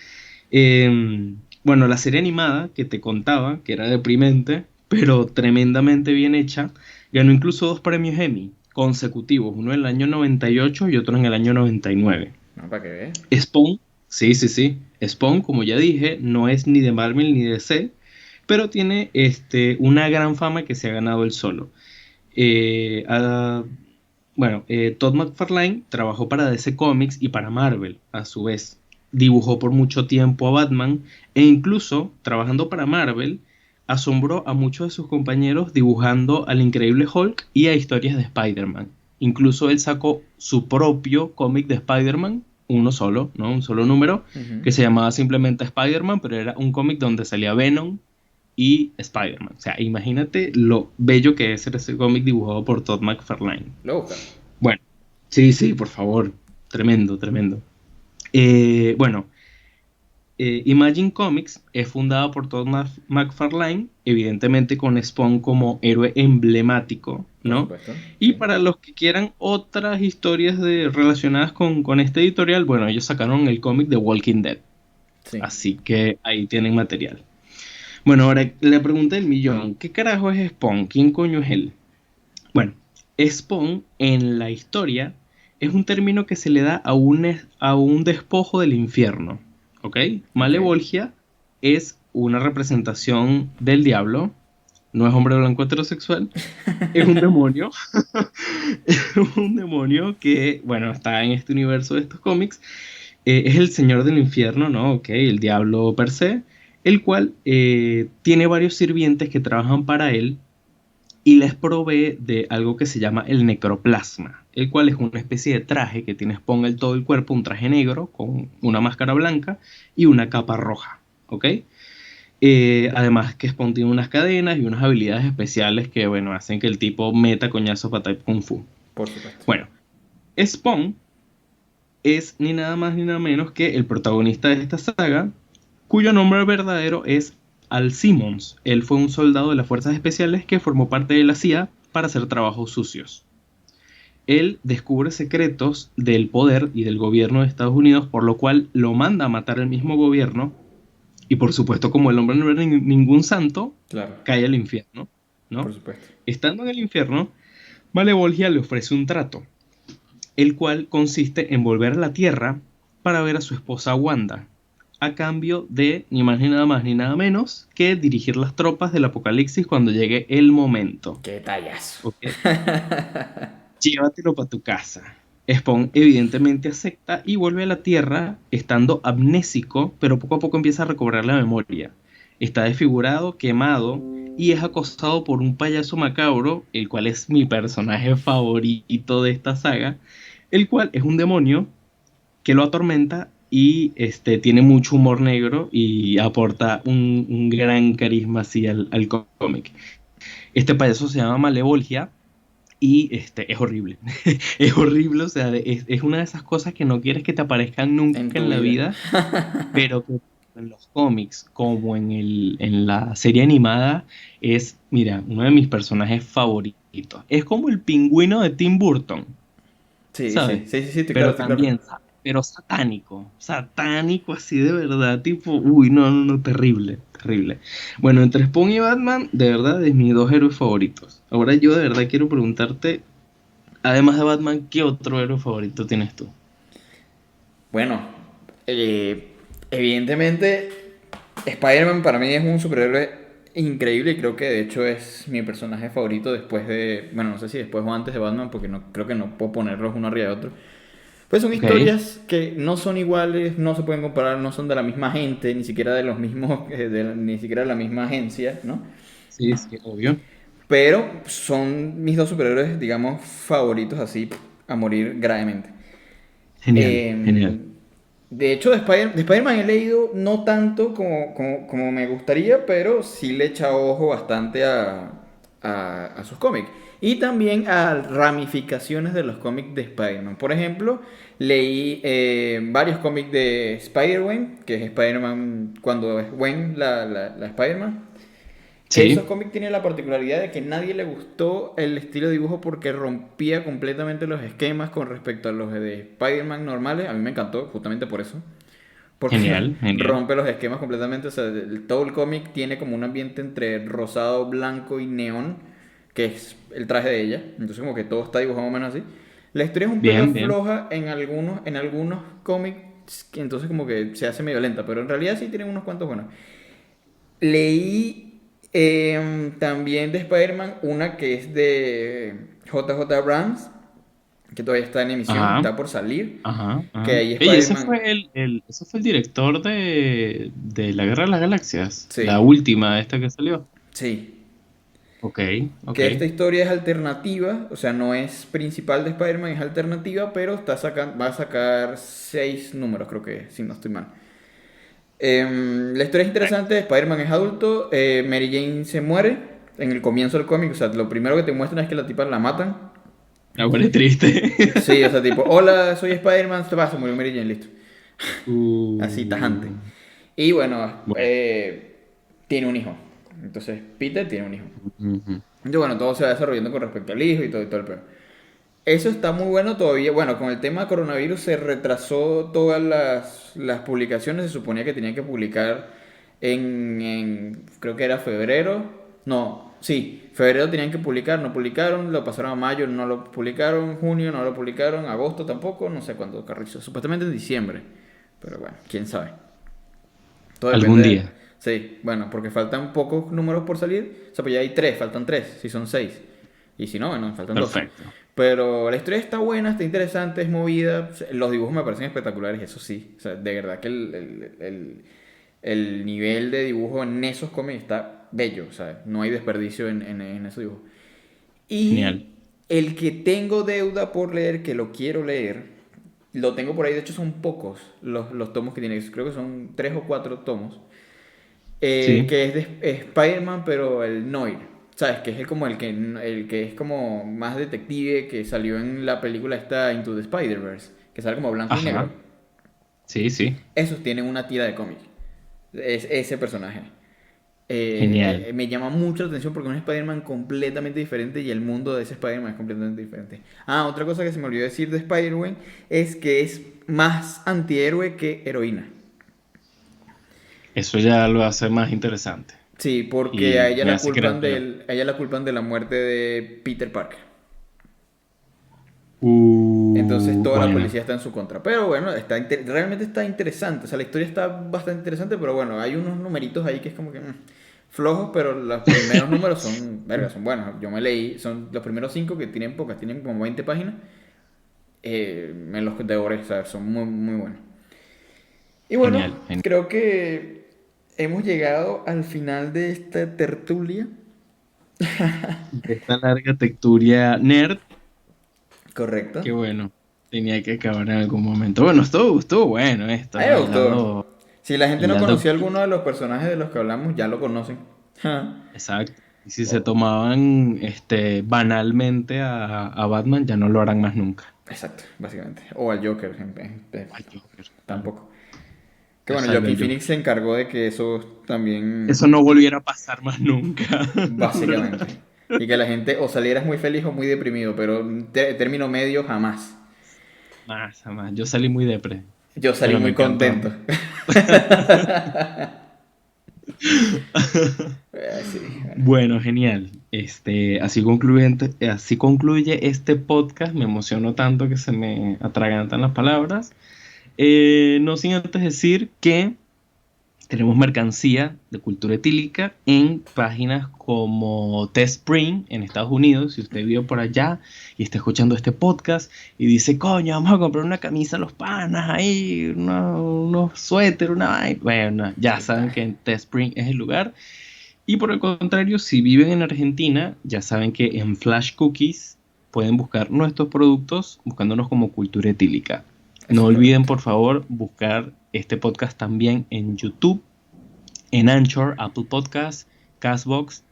Bueno, la serie animada que te contaba, que era deprimente, pero tremendamente bien hecha, ganó incluso 2 premios Emmy consecutivos, uno en el año 98 y otro en el año 99. No, para que veas. Spawn, sí, sí, sí. Spawn, como ya dije, no es ni de Marvel ni de DC, pero tiene una gran fama que se ha ganado él solo. Eh, ah, Todd McFarlane trabajó para DC Comics y para Marvel, a su vez. Dibujó por mucho tiempo a Batman e incluso, trabajando para Marvel, asombró a muchos de sus compañeros dibujando al Increíble Hulk y a historias de Spider-Man. Incluso él sacó su propio cómic de Spider-Man, uno solo, ¿no? Un solo número, Ujú. que se llamaba simplemente Spider-Man, pero era un cómic donde salía Venom y Spider-Man. O sea, imagínate lo bello que es ese cómic dibujado por Todd McFarlane. Lo busca. Bueno, sí, sí, por favor. Tremendo, tremendo. Bueno, Imagine Comics es fundada por Todd McFarlane, evidentemente con Spawn como héroe emblemático, Por ¿no? supuesto. Y Sí. para los que quieran otras historias relacionadas con este editorial, bueno, ellos sacaron el cómic de Walking Dead. Sí. Así que ahí tienen material. Bueno, ahora la pregunta del millón, ¿qué carajo es Spawn? ¿Quién coño es él? Bueno, Spawn en la historia es un término que se le da a un despojo del infierno, ¿ok? Ok. Malevolgia es una representación del diablo, no es hombre blanco heterosexual, es un demonio, es un demonio que, bueno, está en este universo de estos cómics, es el señor del infierno, ¿no? Ok, el diablo per se, el cual tiene varios sirvientes que trabajan para él y les provee de algo que se llama el necroplasma, el cual es una especie de traje que tienes ponga el todo el cuerpo, un traje negro con una máscara blanca y una capa roja, ¿ok? Además que Spawn tiene unas cadenas y unas habilidades especiales que, bueno, hacen que el tipo meta coñazo para type kung fu. Por supuesto. Bueno, Spawn es ni nada más ni nada menos que el protagonista de esta saga, cuyo nombre verdadero es Al Simmons. Él fue un soldado de las fuerzas especiales que formó parte de la CIA para hacer trabajos sucios. Él descubre secretos del poder y del gobierno de Estados Unidos, por lo cual lo manda a matar el mismo gobierno. Y por supuesto, como el hombre no era ningún santo, Claro. cae al infierno, ¿no? Por supuesto. Estando en el infierno, Malevolgia le ofrece un trato, el cual consiste en volver a la Tierra para ver a su esposa Wanda, a cambio de ni más ni nada más ni nada menos que dirigir las tropas del apocalipsis cuando llegue el momento. Qué tallazo. ¿Ok? Llévatelo para tu casa. Spawn evidentemente acepta y vuelve a la Tierra estando amnésico, pero poco a poco empieza a recobrar la memoria. Está desfigurado, quemado y es acosado por un payaso macabro, el cual es mi personaje favorito de esta saga, el cual es un demonio que lo atormenta y tiene mucho humor negro y aporta un gran carisma así al cómic. Este payaso se llama Malevolgia y es horrible. Es horrible, o sea, es una de esas cosas que no quieres que te aparezcan nunca En tu en la vida. vida, pero que en los cómics como en la serie animada es, mira, uno de mis personajes favoritos. Es como el pingüino de Tim Burton, Sí, ¿sabes? sí, sí, sí, sí, estoy claro, Pero estoy claro. también, pero satánico, satánico así de verdad, tipo, uy, no, no, no, terrible, terrible. Bueno, entre Spawn y Batman, de verdad es mis dos héroes favoritos. Ahora yo de verdad quiero preguntarte, además de Batman, ¿qué otro héroe favorito tienes tú? Bueno, evidentemente, Spider-Man para mí es un superhéroe increíble y creo que de hecho es mi personaje favorito después de, bueno, no sé si después o antes de Batman, porque no creo que no puedo ponerlos uno arriba de otro. Pues son Ok, historias que no son iguales, no se pueden comparar, no son de la misma gente, ni siquiera de los mismos, ni siquiera de la misma agencia, ¿no? sí, sí, obvio. Pero son mis dos superhéroes, digamos, favoritos así a morir gravemente. Genial, Eh, genial. de hecho, de Spider-Man he leído no tanto como me gustaría, pero sí le he echado ojo bastante a sus cómics. Y también a ramificaciones de los cómics de Spider-Man. Por ejemplo, leí varios cómics de Spider-Gwen, que es Spider-Man cuando es Gwen la Spider-Man. Que esos Sí, cómics tienen la particularidad de que nadie le gustó el estilo de dibujo porque rompía completamente los esquemas con respecto a los de Spider-Man normales. A mí me encantó, justamente por eso. Porque genial, genial. rompe los esquemas completamente. O sea, todo el cómic tiene como un ambiente entre rosado, blanco y neón, que es el traje de ella. Entonces como que todo está dibujado más o menos así. La historia es un pelo Bien, bien. floja en algunos cómics, que entonces como que se hace medio lenta, pero en realidad sí tienen unos cuantos buenos. Leí también de Spider-Man una que es de JJ Abrams, que todavía está en emisión, Ajá, está por salir, ajá, que ajá. ahí Ey, ese Spider-Man, fue ese fue el director de La Guerra de las Galaxias, la sí, última, esta que salió. sí, Ok, ok. que esta historia es alternativa, o sea, no es principal de Spider-Man, es alternativa, pero va a sacar 6 números, creo que, si no estoy mal. La historia es interesante, Spider-Man es adulto, Mary Jane se muere en el comienzo del cómic, o sea, lo primero que te muestran es que la tipa la matan. Ahora es triste. Sí, o sea, tipo, hola, soy Spider-Man, se murió Mary Jane, listo. Así, tajante. Uh, Y bueno, bueno. tiene un hijo. Entonces, Peter tiene un hijo. Ujú. Entonces, bueno, todo se va desarrollando con respecto al hijo y todo el peor. Eso está muy bueno todavía. Bueno, con el tema coronavirus se retrasó todas las publicaciones. Se suponía que tenían que publicar creo que era febrero. No, sí, febrero tenían que publicar, no publicaron. Lo pasaron a mayo, no lo publicaron. Junio no lo publicaron. Agosto tampoco, no sé cuándo, Carrizo. Supuestamente en diciembre. Pero bueno, quién sabe. Todo Algún depende día. Sí, bueno, porque faltan pocos números por salir. O sea, pues ya hay tres, faltan tres, si son seis. Y si no, bueno, faltan dos. Perfecto. Pero la historia está buena, está interesante, es movida. Los dibujos me parecen espectaculares, eso sí. O sea, de verdad que el nivel de dibujo en esos cómics está bello. O sea, no hay desperdicio en esos dibujos. Genial. Y el que tengo deuda por leer, que lo quiero leer, lo tengo por ahí. De hecho, son pocos los tomos que tiene. Creo que son 3 o 4 tomos. Sí. Que es de Spider-Man, pero el Noir. ¿Sabes? Que es como el que es como más detective que salió en la película esta Into the Spider-Verse, que sale como blanco y negro. Ajá. Sí, sí. Esos tienen una tira de cómic. Es ese personaje. Genial. Me llama mucho la atención porque es un Spider-Man completamente diferente y el mundo de ese Spider-Man es completamente diferente. Ah, otra cosa que se me olvidó decir de Spider-Man es que es más antihéroe que heroína. Eso ya lo hace más interesante. Sí, porque a Y ella me la hace querer culpan leer. a ella la culpan de la muerte de Peter Parker. Entonces toda la Bueno. policía está en su contra. Pero bueno, realmente está interesante. O sea, la historia está bastante interesante, pero bueno, hay unos numeritos ahí que es como que flojos, pero los primeros números son, verga, son buenos. Yo me leí, son los primeros 5 que tienen pocas, tienen como 20 páginas. Me los devoré, o sea, son muy, muy buenos. Y bueno, Genial, genial. creo que hemos llegado al final de esta tertulia. De esta larga textura nerd, Correcto. qué bueno. Tenía que acabar en algún momento. Bueno, estuvo bueno esto. A mí me El gustó. Si la gente el no lado- conocía alguno de los personajes de los que hablamos, ya lo conocen. Ja. Exacto. Y si se tomaban banalmente a Batman, ya no lo harán más nunca. Exacto, básicamente. O al Joker, Ay, Joker. tampoco. Que bueno, Exacto, Joaquin el Phoenix Joker. se encargó de que eso también, Eso no volviera a pasar más nunca. básicamente. Y que la gente o salieras muy feliz o muy deprimido, pero término medio jamás. Más, jamás. Yo salí muy depre, Yo salí pero me muy encantó. contento. Sí, bueno. Bueno, genial. Así concluye este podcast. Me emociono tanto que se me atragantan las palabras. No sin antes decir que tenemos mercancía de cultura etílica en páginas como Teespring en Estados Unidos. Si usted vive por allá y está escuchando este podcast y dice, coño, vamos a comprar una camisa a los panas ahí, unos suéter, una vaina. Bueno, ya saben que en Teespring es el lugar. Y por el contrario, si viven en Argentina, ya saben que en Flash Cookies pueden buscar nuestros productos buscándonos como Cultura Etílica. Eso No es olviden, correcto. por favor, buscar este podcast también en YouTube, en Anchor, Apple Podcasts, Castbox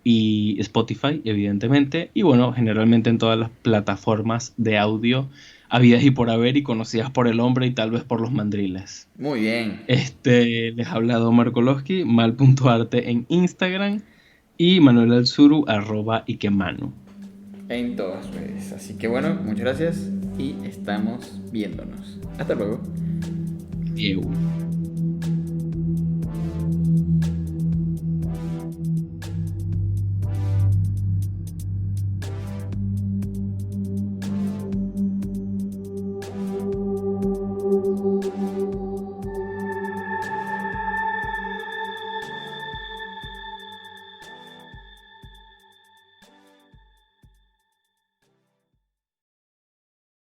y Spotify, evidentemente. Y bueno, generalmente en todas las plataformas de audio habidas y por haber y conocidas por el hombre y tal vez por los mandriles. Muy bien. Les ha hablado Markolowski, mal.arte en Instagram y Manuel Alzuru, @ikemanu. En todas redes. Así que bueno, muchas gracias y estamos viéndonos. Hasta luego. Eu.